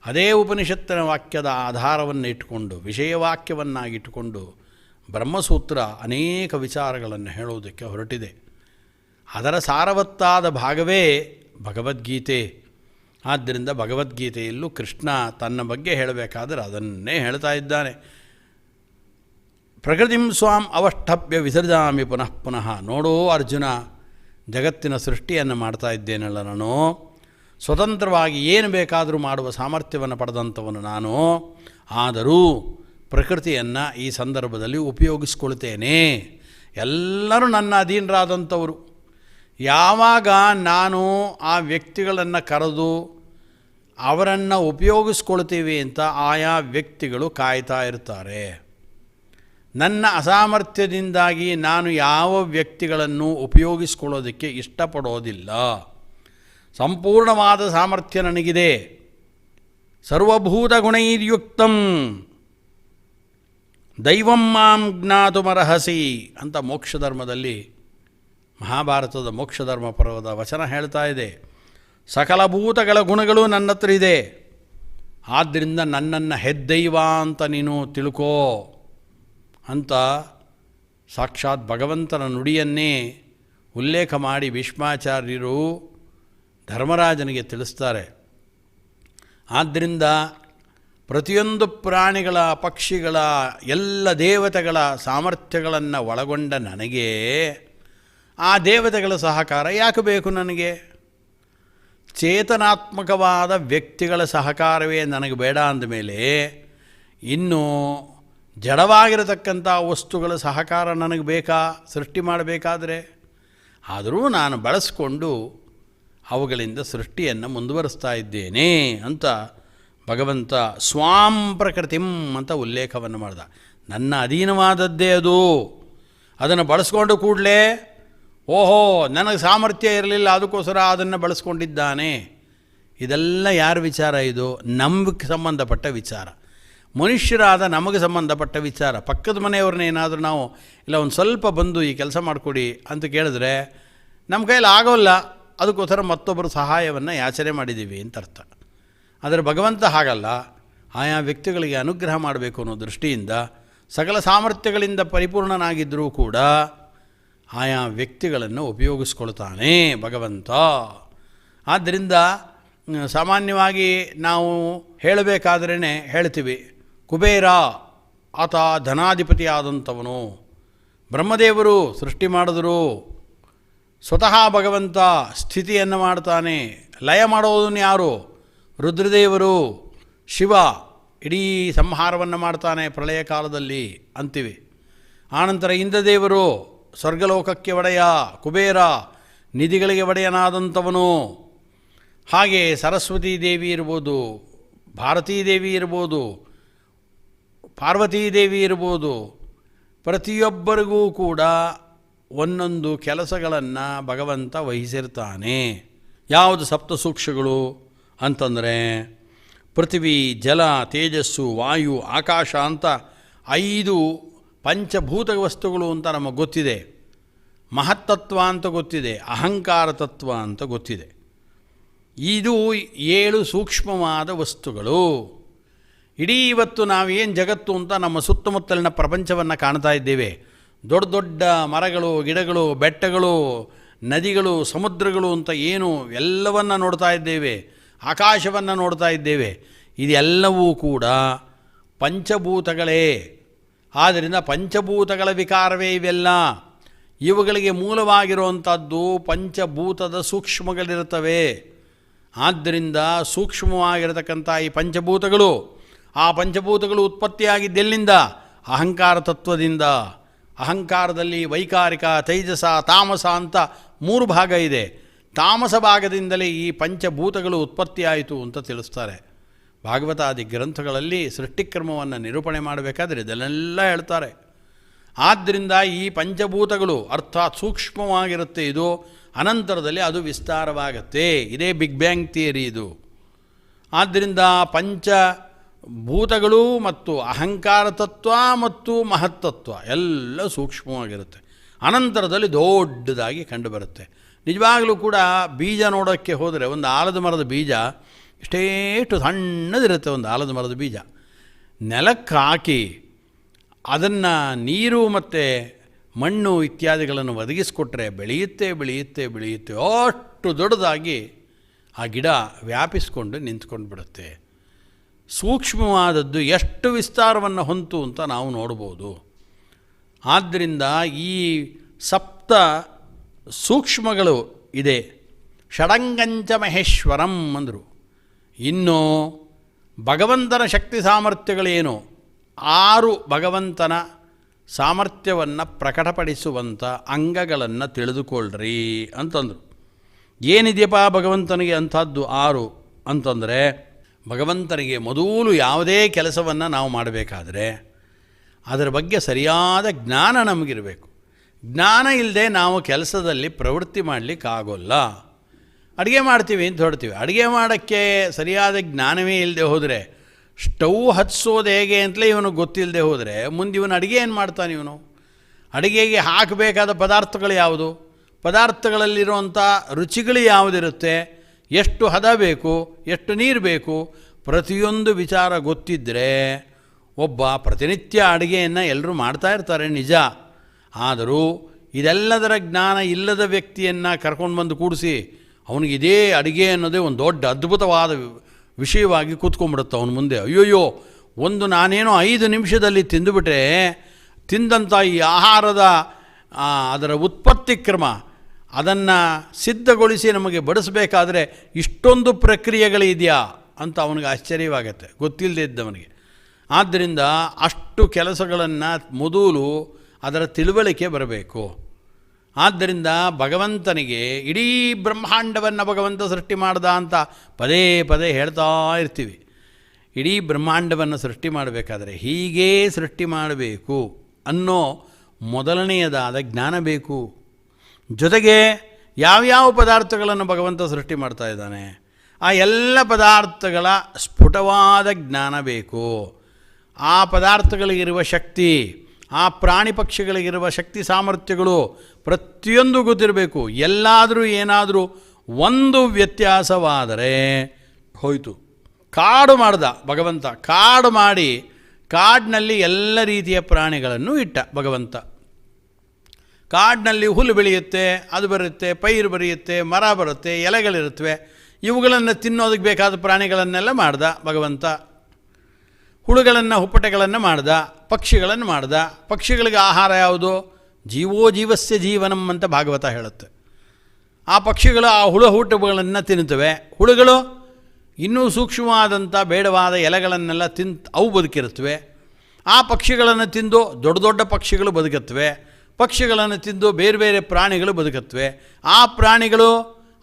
ಅದೇ ಉಪನಿಷತ್ತಿನ ವಾಕ್ಯದ ಆಧಾರವನ್ನು ಇಟ್ಟುಕೊಂಡು ವಿಷಯವಾಕ್ಯವನ್ನಾಗಿಟ್ಟುಕೊಂಡು ಬ್ರಹ್ಮಸೂತ್ರ ಅನೇಕ ವಿಚಾರಗಳನ್ನು ಹೇಳುವುದಕ್ಕೆ ಹೊರಟಿದೆ. ಅದರ ಸಾರವತ್ತಾದ ಭಾಗವೇ ಭಗವದ್ಗೀತೆ. ಆದ್ದರಿಂದ ಭಗವದ್ಗೀತೆಯಲ್ಲೂ ಕೃಷ್ಣ ತನ್ನ ಬಗ್ಗೆ ಹೇಳಬೇಕಾದರೆ ಅದನ್ನೇ ಹೇಳ್ತಾ ಇದ್ದಾನೆ. ಪ್ರಕೃತಿಂ ಸ್ವಾಂ ಅವಷ್ಟಭ್ಯ ವಿಸರ್ಜಾಮಿ ಪುನಃ ಪುನಃ. ನೋಡೋ ಅರ್ಜುನ, ಜಗತ್ತಿನ ಸೃಷ್ಟಿಯನ್ನು ಮಾಡ್ತಾ ಇದ್ದೇನಲ್ಲ ನಾನು, ಸ್ವತಂತ್ರವಾಗಿ ಏನು ಬೇಕಾದರೂ ಮಾಡುವ ಸಾಮರ್ಥ್ಯವನ್ನು ಪಡೆದಂಥವನು ನಾನು. ಆದರೂ ಪ್ರಕೃತಿಯನ್ನು ಈ ಸಂದರ್ಭದಲ್ಲಿ ಉಪಯೋಗಿಸ್ಕೊಳ್ತೇನೆ. ಎಲ್ಲರೂ ನನ್ನ ಅಧೀನರಾದಂಥವರು. ಯಾವಾಗ ನಾನು ಆ ವ್ಯಕ್ತಿಗಳನ್ನು ಕರೆದು ಅವರನ್ನು ಉಪಯೋಗಿಸ್ಕೊಳ್ತೀವಿ ಅಂತ ಆಯಾ ವ್ಯಕ್ತಿಗಳು ಕಾಯ್ತಾ ಇರ್ತಾರೆ. ನನ್ನ ಅಸಾಮರ್ಥ್ಯದಿಂದಾಗಿ ನಾನು ಯಾವ ವ್ಯಕ್ತಿಗಳನ್ನು ಉಪಯೋಗಿಸ್ಕೊಳ್ಳೋದಕ್ಕೆ ಇಷ್ಟಪಡೋದಿಲ್ಲ. ಸಂಪೂರ್ಣವಾದ ಸಾಮರ್ಥ್ಯ ನನಗಿದೆ. ಸರ್ವಭೂತ ಗುಣೈರ್ಯುಕ್ತಂ ದೈವಂ ಮಾಂ ಜ್ಞಾತುಮರ್ಹಸಿ ಅಂತ ಮೋಕ್ಷಧರ್ಮದಲ್ಲಿ ಮಹಾಭಾರತದ ಮೋಕ್ಷಧರ್ಮ ಪರ್ವದ ವಚನ ಹೇಳ್ತಾ ಇದೆ. ಸಕಲ ಭೂತಗಳ ಗುಣಗಳು ನನ್ನ ಹತ್ರ ಇದೆ. ಆದ್ದರಿಂದ ನನ್ನನ್ನು ಹೆದ್ದೈವ ಅಂತ ನೀನು ತಿಳ್ಕೋ ಅಂತ ಸಾಕ್ಷಾತ್ ಭಗವಂತನ ನುಡಿಯನ್ನೇ ಉಲ್ಲೇಖ ಮಾಡಿ ಭೀಷ್ಮಾಚಾರ್ಯರು ಧರ್ಮರಾಜನಿಗೆ ತಿಳಿಸ್ತಾರೆ. ಆದ್ದರಿಂದ ಪ್ರತಿಯೊಂದು ಪ್ರಾಣಿಗಳ ಪಕ್ಷಿಗಳ ಎಲ್ಲ ದೇವತೆಗಳ ಸಾಮರ್ಥ್ಯಗಳನ್ನು ಒಳಗೊಂಡ ನನಗೆ ಆ ದೇವತೆಗಳ ಸಹಕಾರ ಯಾಕೆ ಬೇಕು ನನಗೆ? ಚೇತನಾತ್ಮಕವಾದ ವ್ಯಕ್ತಿಗಳ ಸಹಕಾರವೇ ನನಗೆ ಬೇಡ ಅಂದಮೇಲೆ ಇನ್ನು ಜಡವಾಗಿರತಕ್ಕಂಥ ವಸ್ತುಗಳ ಸಹಕಾರ ನನಗೆ ಬೇಕಾ ಸೃಷ್ಟಿ ಮಾಡಬೇಕಾದರೆ? ಆದರೂ ನಾನು ಬಳಸಿಕೊಂಡು ಅವುಗಳಿಂದ ಸೃಷ್ಟಿಯನ್ನು ಮುಂದುವರಿಸ್ತಾ ಇದ್ದೇನೆ ಅಂತ ಭಗವಂತ ಸ್ವಾಂ ಪ್ರಕೃತಿಂ ಅಂತ ಉಲ್ಲೇಖವನ್ನು ಮಾಡ್ದ. ನನ್ನ ಅಧೀನವಾದದ್ದೇ ಅದು. ಅದನ್ನು ಬಳಸ್ಕೊಂಡು ಕೂಡಲೇ ಓಹೋ ನನಗೆ ಸಾಮರ್ಥ್ಯ ಇರಲಿಲ್ಲ ಅದಕ್ಕೋಸ್ಕರ ಅದನ್ನು ಬಳಸ್ಕೊಂಡಿದ್ದಾನೆ. ಇದೆಲ್ಲ ಯಾರ ವಿಚಾರ? ಇದು ನಮಗೆ ಸಂಬಂಧಪಟ್ಟ ವಿಚಾರ, ಮನುಷ್ಯರಾದ ನಮಗೆ ಸಂಬಂಧಪಟ್ಟ ವಿಚಾರ. ಪಕ್ಕದ ಮನೆಯವ್ರನ್ನೇನಾದರೂ ನಾವು ಇಲ್ಲ ಒಂದು ಸ್ವಲ್ಪ ಬಂದು ಈ ಕೆಲಸ ಮಾಡಿಕೊಡಿ ಅಂತ ಕೇಳಿದ್ರೆ ನಮ್ಮ ಕೈಯಲ್ಲಿ ಆಗೋಲ್ಲ, ಅದಕ್ಕೋಸ್ಕರ ಮತ್ತೊಬ್ಬರು ಸಹಾಯವನ್ನು ಯಾಚನೆ ಮಾಡಿದ್ದೀವಿ ಅಂತ ಅರ್ಥ. ಆದರೆ ಭಗವಂತ ಹಾಗಲ್ಲ. ಆಯಾ ವ್ಯಕ್ತಿಗಳಿಗೆ ಅನುಗ್ರಹ ಮಾಡಬೇಕು ಅನ್ನೋ ದೃಷ್ಟಿಯಿಂದ ಸಕಲ ಸಾಮರ್ಥ್ಯಗಳಿಂದ ಪರಿಪೂರ್ಣನಾಗಿದ್ದರೂ ಕೂಡ ಆಯಾ ವ್ಯಕ್ತಿಗಳನ್ನು ಉಪಯೋಗಿಸ್ಕೊಳ್ತಾನೆ ಭಗವಂತ. ಆದ್ದರಿಂದ ಸಾಮಾನ್ಯವಾಗಿ ನಾವು ಹೇಳಬೇಕಾದ್ರೇ ಹೇಳ್ತೀವಿ, ಕುಬೇರ ಆತ ಧನಾಧಿಪತಿ ಆದಂಥವನು, ಬ್ರಹ್ಮದೇವರು ಸೃಷ್ಟಿ ಮಾಡಿದ್ರು, ಸ್ವತಃ ಭಗವಂತ ಸ್ಥಿತಿಯನ್ನು ಮಾಡ್ತಾನೆ, ಲಯ ಮಾಡೋದನ್ನು ಯಾರು? ರುದ್ರದೇವರು, ಶಿವ ಇಡೀ ಸಂಹಾರವನ್ನು ಮಾಡ್ತಾನೆ ಪ್ರಳಯ ಕಾಲದಲ್ಲಿ ಅಂತೀವಿ. ಆನಂತರ ಇಂದ್ರದೇವರು ಸ್ವರ್ಗಲೋಕಕ್ಕೆ ಒಡೆಯ, ಕುಬೇರ ನಿಧಿಗಳಿಗೆ ಒಡೆಯನಾದಂಥವನು. ಹಾಗೆ ಸರಸ್ವತೀ ದೇವಿ ಇರ್ಬೋದು, ಭಾರತೀ ದೇವಿ ಇರ್ಬೋದು, ಪಾರ್ವತೀ ದೇವಿ ಇರ್ಬೋದು, ಪ್ರತಿಯೊಬ್ಬರಿಗೂ ಕೂಡ ಒಂದೊಂದು ಕೆಲಸಗಳನ್ನು ಭಗವಂತ ವಹಿಸಿರ್ತಾನೆ. ಯಾವುದು ಸಪ್ತಸೂಕ್ಷ್ಮಗಳು ಅಂತಂದರೆ ಪೃಥ್ವಿ, ಜಲ, ತೇಜಸ್ಸು, ವಾಯು, ಆಕಾಶ ಅಂತ 5 ಪಂಚಭೂತ ವಸ್ತುಗಳು ಅಂತ ನಮಗೆ ಗೊತ್ತಿದೆ. ಮಹತ್ತತ್ವ ಅಂತ ಗೊತ್ತಿದೆ, ಅಹಂಕಾರ ತತ್ವ ಅಂತ ಗೊತ್ತಿದೆ. ಇದು 7 ಸೂಕ್ಷ್ಮವಾದ ವಸ್ತುಗಳು. ಇಡೀ ಇವತ್ತು ನಾವೇನು ಜಗತ್ತು ಅಂತ ನಮ್ಮ ಸುತ್ತಮುತ್ತಲಿನ ಪ್ರಪಂಚವನ್ನು ಕಾಣ್ತಾ ಇದ್ದೇವೆ. ದೊಡ್ಡ ದೊಡ್ಡ ಮರಗಳು, ಗಿಡಗಳು, ಬೆಟ್ಟಗಳು, ನದಿಗಳು, ಸಮುದ್ರಗಳು ಅಂತ ಏನು ಎಲ್ಲವನ್ನು ನೋಡ್ತಾ ಇದ್ದೇವೆ, ಆಕಾಶವನ್ನು ನೋಡ್ತಾ ಇದ್ದೇವೆ. ಇದೆಲ್ಲವೂ ಕೂಡ ಪಂಚಭೂತಗಳೇ. ಆದ್ದರಿಂದ ಪಂಚಭೂತಗಳ ವಿಕಾರವೇ ಇವೆಲ್ಲ. ಇವುಗಳಿಗೆ ಮೂಲವಾಗಿರುವಂಥದ್ದು ಪಂಚಭೂತದ ಸೂಕ್ಷ್ಮಗಳಿರುತ್ತವೆ. ಆದ್ದರಿಂದ ಸೂಕ್ಷ್ಮವಾಗಿರತಕ್ಕಂಥ ಈ ಪಂಚಭೂತಗಳು, ಆ ಪಂಚಭೂತಗಳು ಉತ್ಪತ್ತಿಯಾಗಿದ್ದೆಲ್ಲಿಂದ? ಅಹಂಕಾರ ತತ್ವದಿಂದ. ಅಹಂಕಾರದಲ್ಲಿ ವೈಕಾರಿಕ, ತೈಜಸ, ತಾಮಸ ಅಂತ 3 ಭಾಗ ಇದೆ. ತಾಮಸ ಭಾಗದಿಂದಲೇ ಈ ಪಂಚಭೂತಗಳು ಉತ್ಪತ್ತಿಯಾಯಿತು ಅಂತ ತಿಳಿಸ್ತಾರೆ. ಭಾಗವತಾದಿ ಗ್ರಂಥಗಳಲ್ಲಿ ಸೃಷ್ಟಿಕ್ರಮವನ್ನು ನಿರೂಪಣೆ ಮಾಡಬೇಕಾದ್ರೆ ಇದನ್ನೆಲ್ಲ ಹೇಳ್ತಾರೆ. ಆದ್ದರಿಂದ ಈ ಪಂಚಭೂತಗಳು ಅರ್ಥಾತ್ ಸೂಕ್ಷ್ಮವಾಗಿರುತ್ತೆ. ಇದು ಅನಂತರದಲ್ಲಿ ಅದು ವಿಸ್ತಾರವಾಗುತ್ತೆ. ಇದೇ ಬಿಗ್ ಬ್ಯಾಂಗ್ ಥಿಯರಿ ಇದು. ಆದ್ದರಿಂದ ಪಂಚಭೂತಗಳು ಮತ್ತು ಅಹಂಕಾರ ತತ್ವ ಮತ್ತು ಮಹತ್ತತ್ವ ಎಲ್ಲ ಸೂಕ್ಷ್ಮವಾಗಿರುತ್ತೆ. ಅನಂತರದಲ್ಲಿ ದೊಡ್ಡದಾಗಿ ಕಂಡುಬರುತ್ತೆ. ನಿಜವಾಗಲೂ ಕೂಡ ಬೀಜ ನೋಡೋಕ್ಕೆ ಹೋದರೆ ಒಂದು ಆಲದ ಮರದ ಬೀಜ ಇಷ್ಟೇಷ್ಟು ಸಣ್ಣದಿರುತ್ತೆ. ಒಂದು ಆಲದ ಮರದ ಬೀಜ ನೆಲಕ್ಕೆ ಹಾಕಿ ಅದನ್ನು ನೀರು ಮತ್ತು ಮಣ್ಣು ಇತ್ಯಾದಿಗಳನ್ನು ಒದಗಿಸಿಕೊಟ್ರೆ ಬೆಳೆಯುತ್ತೆ ಬೆಳೆಯುತ್ತೆ ಬೆಳೆಯುತ್ತೆ. ಅಷ್ಟು ದೊಡ್ಡದಾಗಿ ಆ ಗಿಡ ವ್ಯಾಪಿಸ್ಕೊಂಡು ನಿಂತ್ಕೊಂಡು ಬಿಡುತ್ತೆ. ಸೂಕ್ಷ್ಮವಾದದ್ದು ಎಷ್ಟು ವಿಸ್ತಾರವನ್ನು ಹೊಂತು ಅಂತ ನಾವು ನೋಡ್ಬೋದು. ಆದ್ದರಿಂದ ಈ ಸಪ್ತ ಸೂಕ್ಷ್ಮಗಳು ಇದೆ. ಷಡಂಗಂಚ ಮಹೇಶ್ವರಂ ಅಂದರು. ಇನ್ನು ಭಗವಂತನ ಶಕ್ತಿ ಸಾಮರ್ಥ್ಯಗಳೇನು? 6 ಭಗವಂತನ ಸಾಮರ್ಥ್ಯವನ್ನು ಪ್ರಕಟಪಡಿಸುವಂಥ ಅಂಗಗಳನ್ನು ತಿಳಿದುಕೊಳ್ಳ್ರಿ ಅಂತಂದರು. ಏನಿದೆಯಪ್ಪ ಭಗವಂತನಿಗೆ ಅಂಥದ್ದು 6 ಅಂತಂದರೆ, ಭಗವಂತನಿಗೆ ಮೊದಲು ಯಾವುದೇ ಕೆಲಸವನ್ನು ನಾವು ಮಾಡಬೇಕಾದ್ರೆ ಅದರ ಬಗ್ಗೆ ಸರಿಯಾದ ಜ್ಞಾನ ನಮಗಿರಬೇಕು. ಜ್ಞಾನ ಇಲ್ಲದೆ ನಾವು ಕೆಲಸದಲ್ಲಿ ಪ್ರವೃತ್ತಿ ಮಾಡಲಿಕ್ಕಾಗೋಲ್ಲ. ಅಡುಗೆ ಮಾಡ್ತೀವಿ ಅಂತ ಹೊಡ್ತೀವಿ. ಅಡುಗೆ ಮಾಡೋಕ್ಕೆ ಸರಿಯಾದ ಜ್ಞಾನವೇ ಇಲ್ಲದೆ ಹೋದರೆ, ಸ್ಟವ್ ಹಚ್ಸೋದು ಹೇಗೆ ಅಂತಲೇ ಇವನಿಗೆ ಗೊತ್ತಿಲ್ಲದೆ ಹೋದರೆ ಮುಂದೆ ಇವನು ಅಡುಗೆ ಏನು ಮಾಡ್ತಾನೆ? ಇವನು ಅಡುಗೆಗೆ ಹಾಕಬೇಕಾದ ಪದಾರ್ಥಗಳು ಯಾವುದು, ಪದಾರ್ಥಗಳಲ್ಲಿರುವಂಥ ರುಚಿಗಳು ಯಾವುದಿರುತ್ತೆ, ಎಷ್ಟು ಹದ ಬೇಕು, ಎಷ್ಟು ನೀರು ಬೇಕು, ಪ್ರತಿಯೊಂದು ವಿಚಾರ ಗೊತ್ತಿದ್ದರೆ ಒಬ್ಬ ಪ್ರತಿನಿತ್ಯ ಅಡುಗೆಯನ್ನು ಎಲ್ಲರೂ ಮಾಡ್ತಾ ಇರ್ತಾರೆ ನಿಜ. ಆದರೂ ಇದೆಲ್ಲದರ ಜ್ಞಾನ ಇಲ್ಲದ ವ್ಯಕ್ತಿಯನ್ನು ಕರ್ಕೊಂಡು ಬಂದು ಕೂಡಿಸಿ ಅವನಿಗೆ ಇದೇ ಅಡುಗೆ ಅನ್ನೋದೇ ಒಂದು ದೊಡ್ಡ ಅದ್ಭುತವಾದ ವಿಷಯವಾಗಿ ಕೂತ್ಕೊಂಡ್ಬಿಡುತ್ತೆ ಅವನ ಮುಂದೆ. ಅಯ್ಯೋಯ್ಯೋ, ನಾನೇನೋ 5 ನಿಮಿಷದಲ್ಲಿ ತಿಂದುಬಿಟ್ರೆ ತಿಂದಂಥ ಈ ಆಹಾರದ ಅದರ ಉತ್ಪತ್ತಿ ಕ್ರಮ, ಅದನ್ನು ಸಿದ್ಧಗೊಳಿಸಿ ನಮಗೆ ಬಡಿಸಬೇಕಾದ್ರೆ ಇಷ್ಟೊಂದು ಪ್ರಕ್ರಿಯೆಗಳಿದೆಯಾ ಅಂತ ಅವನಿಗೆ ಆಶ್ಚರ್ಯವಾಗತ್ತೆ, ಗೊತ್ತಿಲ್ಲದೆ ಇದ್ದವನಿಗೆ. ಆದ್ದರಿಂದ ಅಷ್ಟು ಕೆಲಸಗಳನ್ನು ಮೊದಲು ಅದರ ತಿಳುವಳಿಕೆ ಬರಬೇಕು. ಆದ್ದರಿಂದ ಭಗವಂತನಿಗೆ ಇಡೀ ಬ್ರಹ್ಮಾಂಡವನ್ನು ಭಗವಂತ ಸೃಷ್ಟಿ ಮಾಡ್ದ ಅಂತ ಪದೇ ಪದೇ ಹೇಳ್ತಾ ಇರ್ತೀವಿ. ಇಡೀ ಬ್ರಹ್ಮಾಂಡವನ್ನು ಸೃಷ್ಟಿ ಮಾಡಬೇಕಾದ್ರೆ ಹೀಗೇ ಸೃಷ್ಟಿ ಮಾಡಬೇಕು ಅನ್ನೋ ಮೊದಲನೆಯದಾದ ಜ್ಞಾನ ಬೇಕು. ಜೊತೆಗೆ ಯಾವ್ಯಾವ ಪದಾರ್ಥಗಳನ್ನು ಭಗವಂತ ಸೃಷ್ಟಿ ಮಾಡ್ತಾ ಇದ್ದಾನೆ ಆ ಎಲ್ಲ ಪದಾರ್ಥಗಳ ಸ್ಫುಟವಾದ ಜ್ಞಾನ ಬೇಕು. ಆ ಪದಾರ್ಥಗಳಿಗಿರುವ ಶಕ್ತಿ, ಆ ಪ್ರಾಣಿ ಪಕ್ಷಿಗಳಿಗಿರುವ ಶಕ್ತಿ ಸಾಮರ್ಥ್ಯಗಳು ಪ್ರತಿಯೊಂದು ಗೊತ್ತಿರಬೇಕು. ಎಲ್ಲಾದರೂ ಏನಾದರೂ ಒಂದು ವ್ಯತ್ಯಾಸವಾದರೆ ಹೋಯಿತು. ಕಾಡು ಮಾಡ್ದ ಭಗವಂತ, ಕಾಡು ಮಾಡಿ ಕಾಡಿನಲ್ಲಿ ಎಲ್ಲ ರೀತಿಯ ಪ್ರಾಣಿಗಳನ್ನು ಇಟ್ಟ ಭಗವಂತ. ಕಾಡಿನಲ್ಲಿ ಹುಲ್ಲು ಬೆಳೆಯುತ್ತೆ, ಅದು ಬರುತ್ತೆ, ಪೈರು ಬರೆಯುತ್ತೆ, ಮರ ಬರುತ್ತೆ, ಎಲೆಗಳಿರುತ್ತವೆ. ಇವುಗಳನ್ನು ತಿನ್ನೋದಕ್ಕೆ ಬೇಕಾದ ಪ್ರಾಣಿಗಳನ್ನೆಲ್ಲ ಮಾಡ್ದ ಭಗವಂತ. ಹುಳುಗಳನ್ನು, ಹುಪ್ಪಟೆಗಳನ್ನು ಮಾಡ್ದ, ಪಕ್ಷಿಗಳನ್ನು ಮಾಡ್ದ. ಪಕ್ಷಿಗಳಿಗೆ ಆಹಾರ ಯಾವುದು? ಜೀವೋ ಜೀವಸ್ಯ ಜೀವನಂ ಅಂತ ಭಾಗವತ ಹೇಳುತ್ತೆ. ಆ ಪಕ್ಷಿಗಳು ಆ ಹುಳುಗಳನ್ನು ತಿನ್ನುತ್ತವೆ. ಹುಳುಗಳು ಇನ್ನೂ ಸೂಕ್ಷ್ಮವಾದಂಥ ಬೇಡವಾದ ಎಲೆಗಳನ್ನೆಲ್ಲ ಅವು ಬದುಕಿರುತ್ತವೆ. ಆ ಪಕ್ಷಿಗಳನ್ನು ತಿಂದು ದೊಡ್ಡ ದೊಡ್ಡ ಪಕ್ಷಿಗಳು ಬದುಕುತ್ತವೆ. ಪಕ್ಷಿಗಳನ್ನು ತಿಂದು ಬೇರೆ ಬೇರೆ ಪ್ರಾಣಿಗಳು ಬದುಕುತ್ತವೆ. ಆ ಪ್ರಾಣಿಗಳು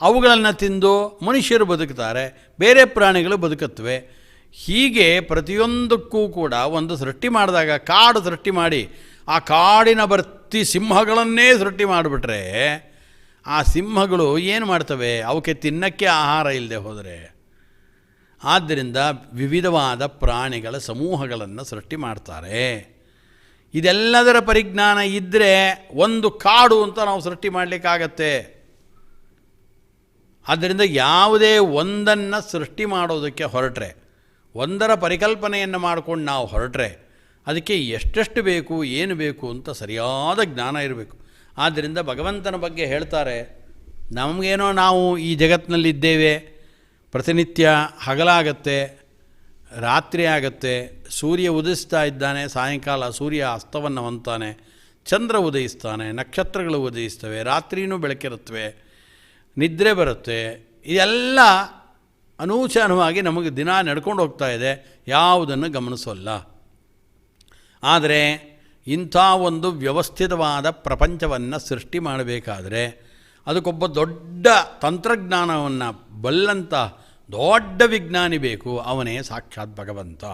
ಅವುಗಳನ್ನು ತಿಂದು ಮನುಷ್ಯರು ಬದುಕ್ತಾರೆ, ಬೇರೆ ಪ್ರಾಣಿಗಳು ಬದುಕುತ್ತವೆ. ಹೀಗೆ ಪ್ರತಿಯೊಂದಕ್ಕೂ ಕೂಡ ಒಂದು ಸೃಷ್ಟಿ ಮಾಡಿದಾಗ, ಕಾಡು ಸೃಷ್ಟಿ ಮಾಡಿ ಆ ಕಾಡಿನ ಬರ್ತಿ ಸಿಂಹಗಳನ್ನೇ ಸೃಷ್ಟಿ ಮಾಡಿಬಿಟ್ರೆ ಆ ಸಿಂಹಗಳು ಏನು ಮಾಡ್ತವೆ? ಅವಕ್ಕೆ ತಿನ್ನಕ್ಕೆ ಆಹಾರ ಇಲ್ಲದೆ ಹೋದರೆ. ಆದ್ದರಿಂದ ವಿವಿಧವಾದ ಪ್ರಾಣಿಗಳ ಸಮೂಹಗಳನ್ನು ಸೃಷ್ಟಿ ಮಾಡ್ತಾರೆ. ಇದೆಲ್ಲದರ ಪರಿಜ್ಞಾನ ಇದ್ದರೆ ಒಂದು ಕಾಡು ಅಂತ ನಾವು ಸೃಷ್ಟಿ ಮಾಡಲಿಕ್ಕಾಗತ್ತೆ. ಆದ್ದರಿಂದ ಯಾವುದೇ ಒಂದನ್ನು ಸೃಷ್ಟಿ ಮಾಡೋದಕ್ಕೆ ಹೊರಟ್ರೆ, ಒಂದರ ಪರಿಕಲ್ಪನೆಯನ್ನು ಮಾಡಿಕೊಂಡು ನಾವು ಹೊರಟ್ರೆ ಅದಕ್ಕೆ ಎಷ್ಟೆಷ್ಟು ಬೇಕು, ಏನು ಬೇಕು ಅಂತ ಸರಿಯಾದ ಜ್ಞಾನ ಇರಬೇಕು. ಆದ್ದರಿಂದ ಭಗವಂತನ ಬಗ್ಗೆ ಹೇಳ್ತಾರೆ, ನಮಗೇನೋ ನಾವು ಈ ಜಗತ್ತಿನಲ್ಲಿದ್ದೇವೆ, ಪ್ರತಿನಿತ್ಯ ಹಗಲಾಗತ್ತೆ, ರಾತ್ರಿ ಆಗತ್ತೆ, ಸೂರ್ಯ ಉದಯಿಸ್ತಾ ಇದ್ದಾನೆ, ಸಾಯಂಕಾಲ ಸೂರ್ಯ ಅಸ್ತವನ್ನು ಹೊಂತಾನೆ, ಚಂದ್ರ ಉದಯಿಸ್ತಾನೆ, ನಕ್ಷತ್ರಗಳು ಉದಯಿಸ್ತವೆ, ರಾತ್ರಿಯೂ ಬೆಳಕಿರುತ್ತವೆ, ನಿದ್ರೆ ಬರುತ್ತೆ. ಇದೆಲ್ಲ ಅನೂಚಾನವಾಗಿ ನಮಗೆ ದಿನ ನಡ್ಕೊಂಡು ಹೋಗ್ತಾ ಇದೆ, ಯಾವುದನ್ನು ಗಮನಿಸೋಲ್ಲ. ಆದರೆ ಇಂಥ ಒಂದು ವ್ಯವಸ್ಥಿತವಾದ ಪ್ರಪಂಚವನ್ನು ಸೃಷ್ಟಿ ಮಾಡಬೇಕಾದ್ರೆ ಅದಕ್ಕೊಬ್ಬ ದೊಡ್ಡ ತಂತ್ರಜ್ಞಾನವನ್ನು ಬಲ್ಲಂಥ ದೊಡ್ಡ ವಿಜ್ಞಾನಿ ಬೇಕು, ಅವನೇ ಸಾಕ್ಷಾತ್ ಭಗವಂತ.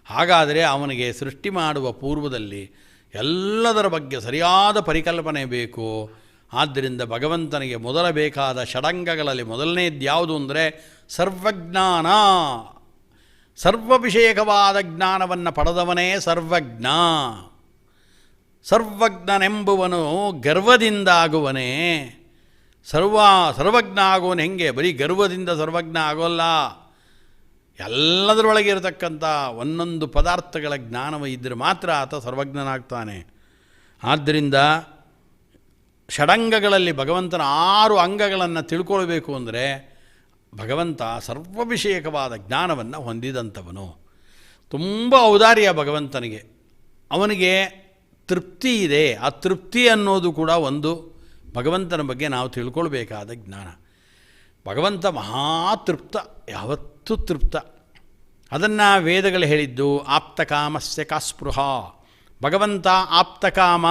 ಹಾಗಾದರೆ ಅವನಿಗೆ ಸೃಷ್ಟಿ ಮಾಡುವ ಪೂರ್ವದಲ್ಲಿ ಎಲ್ಲದರ ಬಗ್ಗೆ ಸರಿಯಾದ ಪರಿಕಲ್ಪನೆ ಬೇಕು. ಆದ್ದರಿಂದ ಭಗವಂತನಿಗೆ ಮೊದಲ ಬೇಕಾದ ಷಡಂಗಗಳಲ್ಲಿ ಮೊದಲನೇದು ಯಾವುದು ಅಂದರೆ ಸರ್ವಜ್ಞಾನ. ಸರ್ವ ವಿಷಯಕವಾದ ಜ್ಞಾನವನ್ನು ಪಡೆದವನೇ ಸರ್ವಜ್ಞ. ಸರ್ವಜ್ಞನೆಂಬುವನು ಗರ್ವದಿಂದಾಗುವನೇ. ಸರ್ವಜ್ಞ ಆಗುವನು ಹೆಂಗೆ? ಬರೀ ಗರ್ವದಿಂದ ಸರ್ವಜ್ಞ ಆಗೋಲ್ಲ. ಎಲ್ಲದರೊಳಗೆ ಇರತಕ್ಕಂಥ ಒಂದೊಂದು ಪದಾರ್ಥಗಳ ಜ್ಞಾನವ ಇದ್ದರೆ ಮಾತ್ರ ಆತ ಸರ್ವಜ್ಞನಾಗ್ತಾನೆ. ಆದ್ದರಿಂದ ಷಡಂಗಗಳಲ್ಲಿ ಭಗವಂತನ 6 ಅಂಗಗಳನ್ನು ತಿಳ್ಕೊಳ್ಬೇಕು ಅಂದರೆ ಭಗವಂತ ಸರ್ವ ವಿಷಯಕವಾದ ಜ್ಞಾನವನ್ನು ಹೊಂದಿದಂಥವನು. ತುಂಬ ಔದಾರ್ಯ ಭಗವಂತನಿಗೆ. ಅವನಿಗೆ ತೃಪ್ತಿ ಇದೆ. ಆ ತೃಪ್ತಿ ಅನ್ನೋದು ಕೂಡ ಒಂದು ಭಗವಂತನ ಬಗ್ಗೆ ನಾವು ತಿಳ್ಕೊಳ್ಬೇಕಾದ ಜ್ಞಾನ. ಭಗವಂತ ಮಹಾತೃಪ್ತ, ಯಾವತ್ತೂ ತೃಪ್ತ. ಅದನ್ನು ವೇದಗಳು ಹೇಳಿದ್ದು ಆಪ್ತಕಾಮಸ್ಯ ಕಾಸ್ಪೃಹ. ಭಗವಂತ ಆಪ್ತಕಾಮ,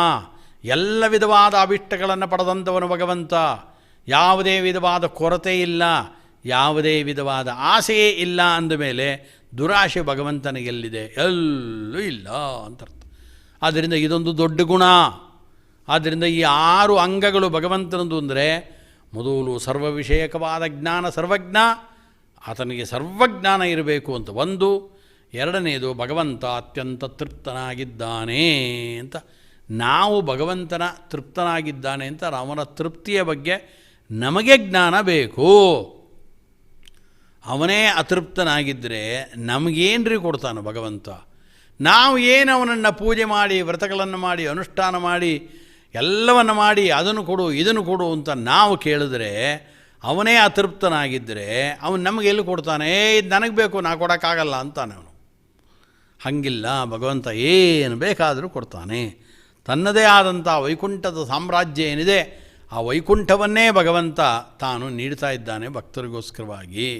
ಎಲ್ಲ ವಿಧವಾದ ಅಭಿಷ್ಟಗಳನ್ನು ಪಡೆದಂಥವನು ಭಗವಂತ. ಯಾವುದೇ ವಿಧವಾದ ಕೊರತೆ ಇಲ್ಲ, ಯಾವುದೇ ವಿಧವಾದ ಆಸೆಯೇ ಇಲ್ಲ. ಅಂದಮೇಲೆ ದುರಾಶೆ ಭಗವಂತನಿಗೆಲ್ಲಿದೆ? ಎಲ್ಲೂ ಇಲ್ಲ ಅಂತ ಅರ್ಥ. ಆದ್ದರಿಂದ ಇದೊಂದು ದೊಡ್ಡ ಗುಣ. ಆದ್ದರಿಂದ ಈ 6 ಅಂಗಗಳು ಭಗವಂತನದು ಅಂದರೆ ಮೊದಲು ಸರ್ವ ವಿಷಯಕವಾದ ಜ್ಞಾನ, ಸರ್ವಜ್ಞ, ಆತನಿಗೆ ಸರ್ವಜ್ಞಾನ ಇರಬೇಕು ಅಂತ ಒಂದು. ಎರಡನೇದು ಭಗವಂತ ಅತ್ಯಂತ ತೃಪ್ತನಾಗಿದ್ದಾನೆ ಅಂತ. ನಾವು ಭಗವಂತನ ತೃಪ್ತನಾಗಿದ್ದಾನೆ ಅಂತ ಅವನ ತೃಪ್ತಿಯ ಬಗ್ಗೆ ನಮಗೆ ಜ್ಞಾನ ಬೇಕು. ಅವನೇ ಅತೃಪ್ತನಾಗಿದ್ದರೆ ನಮಗೇನ್ರಿ ಕೊಡ್ತಾನೆ ಭಗವಂತ? ನಾವು ಏನು ಅವನನ್ನು ಪೂಜೆ ಮಾಡಿ, ವ್ರತಗಳನ್ನು ಮಾಡಿ, ಅನುಷ್ಠಾನ ಮಾಡಿ, ಎಲ್ಲವನ್ನು ಮಾಡಿ ಅದನ್ನು ಕೊಡು ಇದನ್ನು ಕೊಡು ಅಂತ ನಾವು ಕೇಳಿದ್ರೆ, ಅವನೇ ಅತೃಪ್ತನಾಗಿದ್ದರೆ ಅವನು ನಮಗೆ ಎಲ್ಲಿ ಕೊಡ್ತಾನೆ? ಇದು ನನಗೆ ಬೇಕು, ನಾ ಕೊಡೋಕ್ಕಾಗಲ್ಲ ಅಂತಾನೆ ಅವನು. ಹಂಗಿಲ್ಲ, ಭಗವಂತ ಏನು ಬೇಕಾದರೂ ಕೊಡ್ತಾನೆ. ತನ್ನದೇ ಆದಂಥ ವೈಕುಂಠದ ಸಾಮ್ರಾಜ್ಯ ಏನಿದೆ, ಆ ವೈಕುಂಠವನ್ನೇ ಭಗವಂತ ತಾನು ನೀಡ್ತಾ ಇದ್ದಾನೆ ಭಕ್ತರಿಗೋಸ್ಕರವಾಗಿ.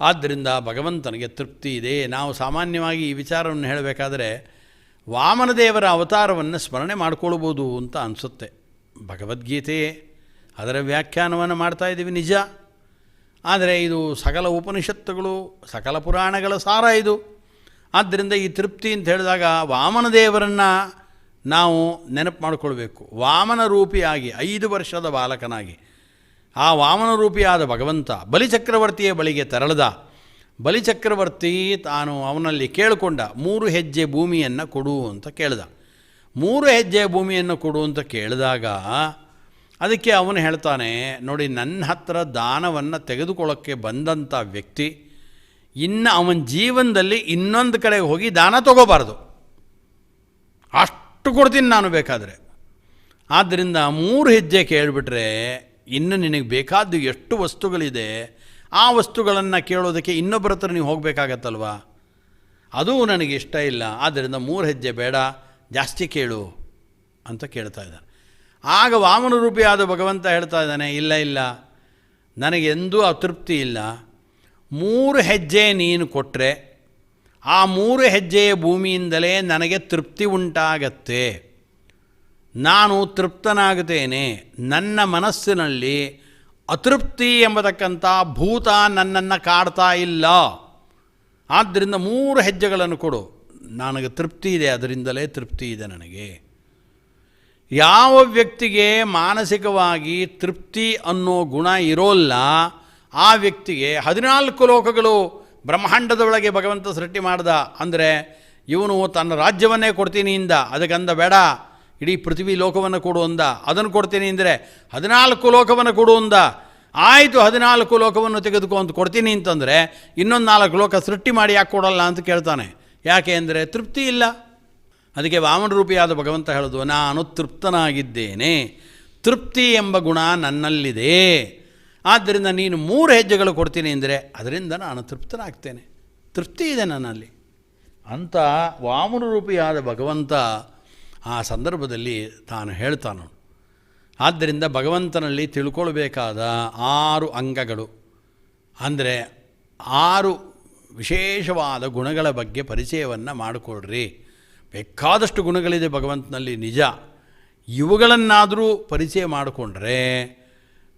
ಆದ್ದರಿಂದ ಭಗವಂತನಿಗೆ ತೃಪ್ತಿ ಇದೆ. ನಾವು ಸಾಮಾನ್ಯವಾಗಿ ಈ ವಿಚಾರವನ್ನು ಹೇಳಬೇಕಾದ್ರೆ ವಾಮನದೇವರ ಅವತಾರವನ್ನು ಸ್ಮರಣೆ ಮಾಡಿಕೊಳ್ಬೋದು ಅಂತ ಅನಿಸುತ್ತೆ. ಭಗವದ್ಗೀತೆ ಅದರ ವ್ಯಾಖ್ಯಾನವನ್ನು ಮಾಡ್ತಾ ಇದ್ದೀವಿ ನಿಜ. ಆದರೆ ಇದು ಸಕಲ ಉಪನಿಷತ್ತುಗಳು, ಸಕಲ ಪುರಾಣಗಳ ಸಾರ ಇದು. ಆದ್ದರಿಂದ ಈ ತೃಪ್ತಿ ಅಂತ ಹೇಳಿದಾಗ ವಾಮನದೇವರನ್ನು ನಾವು ನೆನಪು ಮಾಡಿಕೊಳ್ಬೇಕು. ವಾಮನ ರೂಪಿಯಾಗಿ 5 ವರ್ಷದ ಬಾಲಕನಾಗಿ ಆ ವಾಮನ ರೂಪಿಯಾದ ಭಗವಂತ ಬಲಿಚಕ್ರವರ್ತಿಯ ಬಳಿಗೆ ತೆರಳಿದ. ಬಲಿಚಕ್ರವರ್ತಿ ತಾನು ಅವನಲ್ಲಿ ಕೇಳಿಕೊಂಡ 3 ಹೆಜ್ಜೆ ಭೂಮಿಯನ್ನು ಕೊಡು ಅಂತ ಕೇಳಿದ. 3 ಹೆಜ್ಜೆ ಭೂಮಿಯನ್ನು ಕೊಡು ಅಂತ ಕೇಳಿದಾಗ ಅದಕ್ಕೆ ಅವನು ಹೇಳ್ತಾನೆ, ನೋಡಿ, ನನ್ನ ಹತ್ರ ದಾನವನ್ನು ತೆಗೆದುಕೊಳ್ಳೋಕ್ಕೆ ಬಂದಂಥ ವ್ಯಕ್ತಿ ಇನ್ನು ಅವನ ಜೀವನದಲ್ಲಿ ಇನ್ನೊಂದು ಕಡೆಗೆ ಹೋಗಿ ದಾನ ತಗೋಬಾರ್ದು, ಅಷ್ಟು ಕೊಡ್ತೀನಿ ನಾನು ಬೇಕಾದರೆ. ಆದ್ದರಿಂದ 3 ಹೆಜ್ಜೆ ಕೇಳಿಬಿಟ್ರೆ ಇನ್ನು ನಿನಗೆ ಬೇಕಾದ್ದು ಎಷ್ಟು ವಸ್ತುಗಳಿದೆ ಆ ವಸ್ತುಗಳನ್ನು ಕೇಳೋದಕ್ಕೆ ಇನ್ನೊಬ್ಬರ ಹತ್ರ ನೀವು ಹೋಗಬೇಕಾಗತ್ತಲ್ವ? ಅದು ನನಗೆ ಇಷ್ಟ ಇಲ್ಲ. ಆದ್ದರಿಂದ 3 ಹೆಜ್ಜೆ ಬೇಡ, ಜಾಸ್ತಿ ಕೇಳು ಅಂತ ಕೇಳ್ತಾ ಇದ್ದಾನೆ. ಆಗ ವಾಮನ ರೂಪಿಯಾದ ಭಗವಂತ ಹೇಳ್ತಾ ಇದ್ದಾನೆ, ಇಲ್ಲ ಇಲ್ಲ, ನನಗೆಂದೂ ಅತೃಪ್ತಿ ಇಲ್ಲ. 3 ಹೆಜ್ಜೆ ನೀನು ಕೊಟ್ಟರೆ ಆ 3 ಹೆಜ್ಜೆಯ ಭೂಮಿಯಿಂದಲೇ ನನಗೆ ತೃಪ್ತಿ ಉಂಟಾಗತ್ತೆ. ನಾನು ತೃಪ್ತನಾಗುತ್ತೇನೆ. ನನ್ನ ಮನಸ್ಸಿನಲ್ಲಿ ಅತೃಪ್ತಿ ಎಂಬತಕ್ಕಂಥ ಭೂತ ನನ್ನನ್ನು ಕಾಡ್ತಾ ಇಲ್ಲ. ಆದ್ದರಿಂದ 3 ಹೆಜ್ಜೆಗಳನ್ನು ಕೊಡು. ನನಗೆ ತೃಪ್ತಿ ಇದೆ, ಅದರಿಂದಲೇ ತೃಪ್ತಿ ಇದೆ ನನಗೆ. ಯಾವ ವ್ಯಕ್ತಿಗೆ ಮಾನಸಿಕವಾಗಿ ತೃಪ್ತಿ ಅನ್ನೋ ಗುಣ ಇರೋಲ್ಲ, ಆ ವ್ಯಕ್ತಿಗೆ 14 ಲೋಕಗಳು ಬ್ರಹ್ಮಾಂಡದ ಒಳಗೆ ಭಗವಂತ ಸೃಷ್ಟಿ ಮಾಡ್ದ ಅಂದರೆ ಇವನು ತನ್ನ ರಾಜ್ಯವನ್ನೇ ಕೊಡ್ತೀನಿ ಇಂದ, ಅದಕ್ಕಂದ ಬೇಡ ಇಡೀ ಪೃಥ್ವಿ ಲೋಕವನ್ನು ಕೊಡು ಅಂದ, ಅದನ್ನು ಕೊಡ್ತೀನಿ ಅಂದರೆ 14 ಲೋಕವನ್ನು ಕೊಡು ಅಂದ. ಆಯಿತು 14 ಲೋಕವನ್ನು ತೆಗೆದುಕೊ ಅಂತ ಕೊಡ್ತೀನಿ ಅಂತಂದರೆ ಇನ್ನೊಂದು 4 ಲೋಕ ಸೃಷ್ಟಿ ಮಾಡಿ ಯಾಕೆ ಕೊಡಲ್ಲ ಅಂತ ಕೇಳ್ತಾನೆ. ಯಾಕೆ ಅಂದರೆ ತೃಪ್ತಿ ಇಲ್ಲ. ಅದಕ್ಕೆ ವಾಮನ ರೂಪಿಯಾದ ಭಗವಂತ ಹೇಳೋದು, ನಾನು ತೃಪ್ತನಾಗಿದ್ದೇನೆ, ತೃಪ್ತಿ ಎಂಬ ಗುಣ ನನ್ನಲ್ಲಿದೆ. ಆದ್ದರಿಂದ ನೀನು 3 ಹೆಜ್ಜೆಗಳು ಕೊಡ್ತೀನಿ ಅಂದರೆ ಅದರಿಂದ ನಾನು ತೃಪ್ತನಾಗ್ತೇನೆ, ತೃಪ್ತಿ ಇದೆ ನನ್ನಲ್ಲಿ ಅಂತ ವಾಮನ ರೂಪಿಯಾದ ಭಗವಂತ ಆ ಸಂದರ್ಭದಲ್ಲಿ ತಾನು ಹೇಳ್ತಾನು. ಆದ್ದರಿಂದ ಭಗವಂತನಲ್ಲಿ ತಿಳ್ಕೊಳ್ಬೇಕಾದ 6 ಅಂಗಗಳು ಅಂದರೆ 6 ವಿಶೇಷವಾದ ಗುಣಗಳ ಬಗ್ಗೆ ಪರಿಚಯವನ್ನು ಮಾಡಿಕೊಡ್ರಿ. ಬೇಕಾದಷ್ಟು ಗುಣಗಳಿದೆ ಭಗವಂತನಲ್ಲಿ ನಿಜ, ಇವುಗಳನ್ನಾದರೂ ಪರಿಚಯ ಮಾಡಿಕೊಂಡ್ರೆ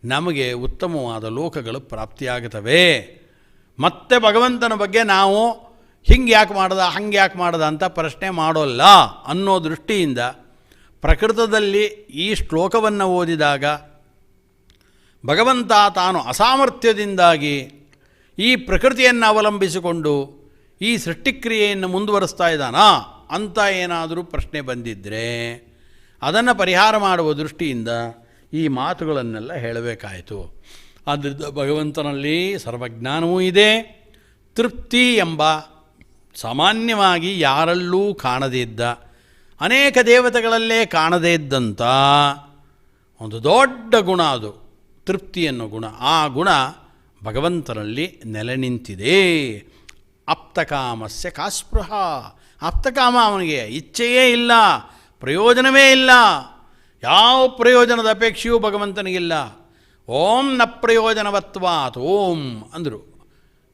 ನಮಗೆ ಉತ್ತಮವಾದ ಲೋಕಗಳು ಪ್ರಾಪ್ತಿಯಾಗುತ್ತವೆ. ಮತ್ತೆ ಭಗವಂತನ ಬಗ್ಗೆ ನಾವು ಹಿಂಗೆ ಯಾಕೆ ಮಾಡ್ದ ಹಂಗೆ ಯಾಕೆ ಮಾಡ್ದ ಅಂತ ಪ್ರಶ್ನೆ ಮಾಡೋಲ್ಲ ಅನ್ನೋ ದೃಷ್ಟಿಯಿಂದ ಪ್ರಕೃತದಲ್ಲಿ ಈ ಶ್ಲೋಕವನ್ನು ಓದಿದಾಗ ಭಗವಂತ ತಾನು ಅಸಾಮರ್ಥ್ಯದಿಂದಾಗಿ ಈ ಪ್ರಕೃತಿಯನ್ನು ಅವಲಂಬಿಸಿಕೊಂಡು ಈ ಸೃಷ್ಟಿಕ್ರಿಯೆಯನ್ನು ಮುಂದುವರಿಸ್ತಾ ಇದ್ದಾನಾ ಅಂತ ಏನಾದರೂ ಪ್ರಶ್ನೆ ಬಂದಿದ್ದರೆ ಅದನ್ನು ಪರಿಹಾರ ಮಾಡುವ ದೃಷ್ಟಿಯಿಂದ ಈ ಮಾತುಗಳನ್ನೆಲ್ಲ ಹೇಳಬೇಕಾಯಿತು. ಆದ್ದರಿಂದ ಭಗವಂತನಲ್ಲಿ ಸರ್ವಜ್ಞಾನವೂ ಇದೆ, ತೃಪ್ತಿ ಎಂಬ ಸಾಮಾನ್ಯವಾಗಿ ಯಾರಲ್ಲೂ ಕಾಣದೇ ಇದ್ದ, ಅನೇಕ ದೇವತೆಗಳಲ್ಲೇ ಕಾಣದೇ ಇದ್ದಂಥ ಒಂದು ದೊಡ್ಡ ಗುಣ ಅದು ತೃಪ್ತಿ ಅನ್ನೋ ಗುಣ. ಆ ಗುಣ ಭಗವಂತನಲ್ಲಿ ನೆಲೆ ನಿಂತಿದೆ. ಆಪ್ತಕಾಮಸ್ಯ ಕಾಸ್ಪೃಹ, ಆಪ್ತಕಾಮ ಅವನಿಗೆ ಇಚ್ಛೆಯೇ ಇಲ್ಲ, ಪ್ರಯೋಜನವೇ ಇಲ್ಲ, ಯಾವ ಪ್ರಯೋಜನದ ಅಪೇಕ್ಷೆಯೂ ಭಗವಂತನಿಗಿಲ್ಲ. ಓಂ ನ ಪ್ರಯೋಜನವತ್ವಾತ್ ಓಂ ಅಂದರು.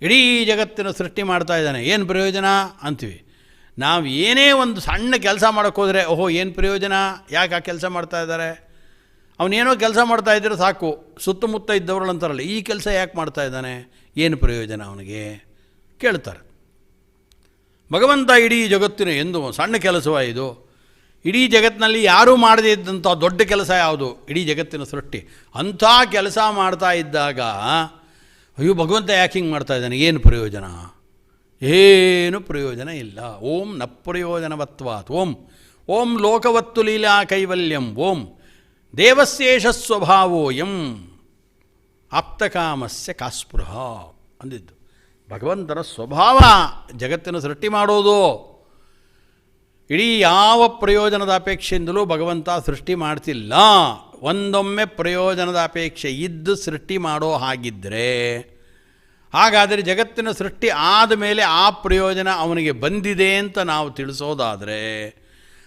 ಇಡೀ ಜಗತ್ತಿನ ಸೃಷ್ಟಿ ಮಾಡ್ತಾ ಇದ್ದಾನೆ, ಏನು ಪ್ರಯೋಜನ ಅಂತೀವಿ ನಾವು. ಏನೇ ಒಂದು ಸಣ್ಣ ಕೆಲಸ ಮಾಡೋಕ್ಕೋದ್ರೆ ಓಹೋ ಏನು ಪ್ರಯೋಜನ, ಯಾಕೆ ಆ ಕೆಲಸ ಮಾಡ್ತಾ ಇದ್ದಾರೆ, ಅವನೇನೋ ಕೆಲಸ ಮಾಡ್ತಾ ಇದ್ದರೆ ಸಾಕು, ಸುತ್ತಮುತ್ತ ಇದ್ದವರು ಅಂತಾರಲ್ಲ ಈ ಕೆಲಸ ಯಾಕೆ ಮಾಡ್ತಾ ಇದ್ದಾನೆ, ಏನು ಪ್ರಯೋಜನ ಅವನಿಗೆ ಕೇಳ್ತಾರೆ. ಭಗವಂತ ಇಡೀ ಜಗತ್ತಿನ ಎಂದು ಸಣ್ಣ ಕೆಲಸವ ಇದು, ಇಡೀ ಜಗತ್ತಿನಲ್ಲಿ ಯಾರೂ ಮಾಡದೇ ಇದ್ದಂಥ ದೊಡ್ಡ ಕೆಲಸ ಯಾವುದು, ಇಡೀ ಜಗತ್ತಿನ ಸೃಷ್ಟಿ. ಅಂಥ ಕೆಲಸ ಮಾಡ್ತಾ ಇದ್ದಾಗ ಅಯ್ಯೋ ಭಗವಂತ ಯಾಕೆ ಹಿಂಗೆ ಮಾಡ್ತಾ ಇದ್ದಾನೆ, ಏನು ಪ್ರಯೋಜನ, ಏನು ಪ್ರಯೋಜನ ಇಲ್ಲ. ಓಂ ನ ಪ್ರಯೋಜನವತ್ವಾತ್ ಓಂ ಓಂ ಲೋಕವತ್ತು ಲೀಲಾ ಕೈವಲ್ಯಂ ಓಂ ದೇವಶೇಷ ಸ್ವಭಾವೋ ಎಂ ಆಪ್ತಕಾಮಸ್ಯ ಕಾಸ್ಪೃಹ ಅಂದಿದ್ದು. ಭಗವಂತನ ಸ್ವಭಾವ ಜಗತ್ತಿನ ಸೃಷ್ಟಿ ಮಾಡೋದು. ಇಡೀ ಯಾವ ಪ್ರಯೋಜನದ ಅಪೇಕ್ಷೆಯಿಂದಲೂ ಭಗವಂತ ಸೃಷ್ಟಿ ಮಾಡ್ತಿಲ್ಲ. ಒಂದೊಮ್ಮೆ ಪ್ರಯೋಜನದ ಅಪೇಕ್ಷೆ ಇದ್ದು ಸೃಷ್ಟಿ ಮಾಡೋ ಹಾಗಿದ್ದರೆ ಹಾಗಾದರೆ ಜಗತ್ತಿನ ಸೃಷ್ಟಿ ಆದ ಮೇಲೆ ಆ ಪ್ರಯೋಜನ ಅವನಿಗೆ ಬಂದಿದೆ ಅಂತ ನಾವು ತಿಳಿಸೋದಾದರೆ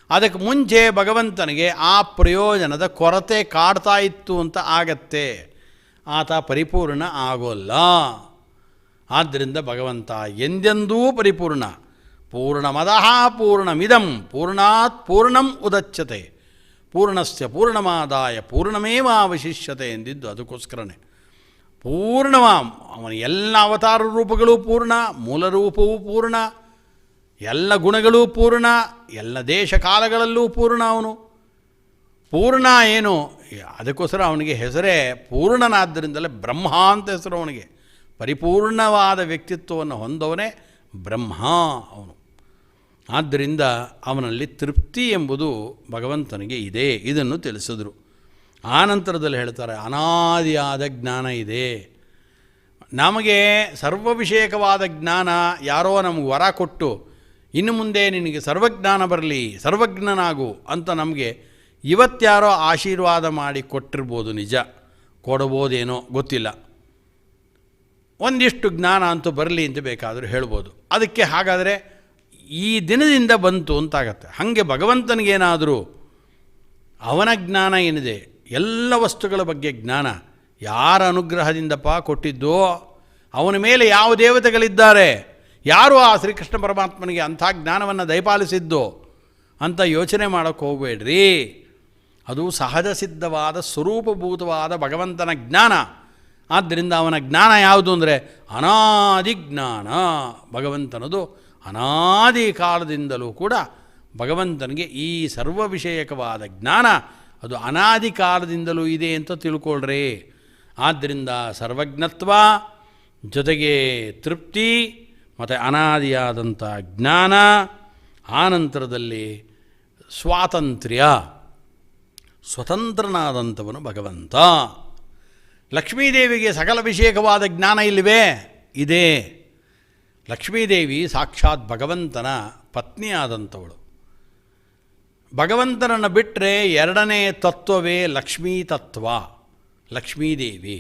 ಅದಕ್ಕೆ ಮುಂಚೆ ಭಗವಂತನಿಗೆ ಆ ಪ್ರಯೋಜನದ ಕೊರತೆ ಕಾಡ್ತಾ ಇತ್ತು ಅಂತ ಆಗತ್ತೆ, ಆತ ಪರಿಪೂರ್ಣ ಆಗೋಲ್ಲ. ಆದ್ದರಿಂದ ಭಗವಂತ ಎಂದೆಂದೂ ಪರಿಪೂರ್ಣ. ಪೂರ್ಣಮದಃ ಪೂರ್ಣಮಿದಂ ಪೂರ್ಣಾತ್ ಪೂರ್ಣಂ ಉದಚ್ಯತೆ ಪೂರ್ಣಸ್ಯ ಪೂರ್ಣಮಾದಾಯ ಪೂರ್ಣಮೇವಾವಶಿಷ್ಯತೆ ಎಂದಿದ್ದು ಅದಕ್ಕೋಸ್ಕರನೇ. ಪೂರ್ಣವ ಅವನ ಎಲ್ಲ ಅವತಾರ ರೂಪಗಳೂ ಪೂರ್ಣ, ಮೂಲ ರೂಪವೂ ಪೂರ್ಣ, ಎಲ್ಲ ಗುಣಗಳೂ ಪೂರ್ಣ, ಎಲ್ಲ ದೇಶ ಕಾಲಗಳಲ್ಲೂ ಪೂರ್ಣ. ಅವನು ಪೂರ್ಣ ಏನು, ಅದಕ್ಕೋಸ್ಕರ ಅವನಿಗೆ ಹೆಸರೇ ಪೂರ್ಣನಾದ್ದರಿಂದಲೇ ಬ್ರಹ್ಮ ಅಂತ ಹೆಸರು ಅವನಿಗೆ. ಪರಿಪೂರ್ಣವಾದ ವ್ಯಕ್ತಿತ್ವವನ್ನು ಹೊಂದವನೇ ಬ್ರಹ್ಮ ಅವನು. ಆದ್ದರಿಂದ ಅವನಲ್ಲಿ ತೃಪ್ತಿ ಎಂಬುದು ಭಗವಂತನಿಗೆ ಇದೆ, ಇದನ್ನು ತಿಳಿಸಿದ್ರು. ಆನಂತರದಲ್ಲಿ ಹೇಳ್ತಾರೆ ಅನಾದಿಯಾದ ಜ್ಞಾನ ಇದೆ. ನಮಗೆ ಸರ್ವವಿಷಯಕವಾದ ಜ್ಞಾನ ಯಾರೋ ನಮಗೆ ವರ ಕೊಟ್ಟು ಇನ್ನು ಮುಂದೆ ನಿನಗೆ ಸರ್ವಜ್ಞಾನ ಬರಲಿ, ಸರ್ವಜ್ಞನಾಗು ಅಂತ ನಮಗೆ ಇವತ್ಯಾರೋ ಆಶೀರ್ವಾದ ಮಾಡಿ ಕೊಟ್ಟಿರ್ಬೋದು, ನಿಜ ಕೊಡ್ಬೋದೇನೋ ಗೊತ್ತಿಲ್ಲ. ಒಂದಿಷ್ಟು ಜ್ಞಾನ ಅಂತೂ ಬರಲಿ ಅಂತ ಬೇಕಾದರೂ ಹೇಳ್ಬೋದು. ಅದಕ್ಕೆ ಹಾಗಾದರೆ ಈ ದಿನದಿಂದ ಬಂತು ಅಂತಾಗತ್ತೆ. ಹಾಗೆ ಭಗವಂತನಿಗೇನಾದರೂ ಅವನ ಜ್ಞಾನ ಏನಿದೆ, ಎಲ್ಲ ವಸ್ತುಗಳ ಬಗ್ಗೆ ಜ್ಞಾನ ಯಾರ ಅನುಗ್ರಹದಿಂದಪ್ಪ ಕೊಟ್ಟಿದ್ದೋ, ಅವನ ಮೇಲೆ ಯಾವ ದೇವತೆಗಳಿದ್ದಾರೆ, ಯಾರು ಆ ಶ್ರೀಕೃಷ್ಣ ಪರಮಾತ್ಮನಿಗೆ ಅಂಥ ಜ್ಞಾನವನ್ನು ದಯಪಾಲಿಸಿದ್ದೋ ಅಂತ ಯೋಚನೆ ಮಾಡೋಕ್ಕೆ ಹೋಗಬೇಡ್ರಿ. ಅದು ಸಹಜ ಸಿದ್ಧವಾದ ಸ್ವರೂಪಭೂತವಾದ ಭಗವಂತನ ಜ್ಞಾನ. ಆದ್ದರಿಂದ ಅವನ ಜ್ಞಾನ ಯಾವುದು ಅಂದರೆ ಅನಾದಿ ಜ್ಞಾನ. ಭಗವಂತನದು ಅನಾದಿ ಕಾಲದಿಂದಲೂ ಕೂಡ ಭಗವಂತನಿಗೆ ಈ ಸರ್ವ ವಿಷಯಕವಾದ ಜ್ಞಾನ ಅದು ಅನಾದಿ ಕಾಲದಿಂದಲೂ ಇದೆ ಅಂತ ತಿಳ್ಕೊಳ್ರಿ. ಆದ್ದರಿಂದ ಸರ್ವಜ್ಞತ್ವ ಜೊತೆಗೆ ತೃಪ್ತಿ ಮತ್ತು ಅನಾದಿಯಾದಂಥ ಜ್ಞಾನ, ಆನಂತರದಲ್ಲಿ ಸ್ವಾತಂತ್ರ್ಯ, ಸ್ವತಂತ್ರನಾದಂಥವನು ಭಗವಂತ. ಲಕ್ಷ್ಮೀದೇವಿಗೆ ಸಕಲ ವಿಷಯಕವಾದ ಜ್ಞಾನ ಇಲ್ಲವೇ? ಇದೆ. ಲಕ್ಷ್ಮೀದೇವಿ ಸಾಕ್ಷಾತ್ ಭಗವಂತನ ಪತ್ನಿಯಾದಂಥವಳು. ಭಗವಂತನನ್ನು ಬಿಟ್ಟರೆ ಎರಡನೇ ತತ್ವವೇ ಲಕ್ಷ್ಮೀ ತತ್ವ, ಲಕ್ಷ್ಮೀದೇವಿ.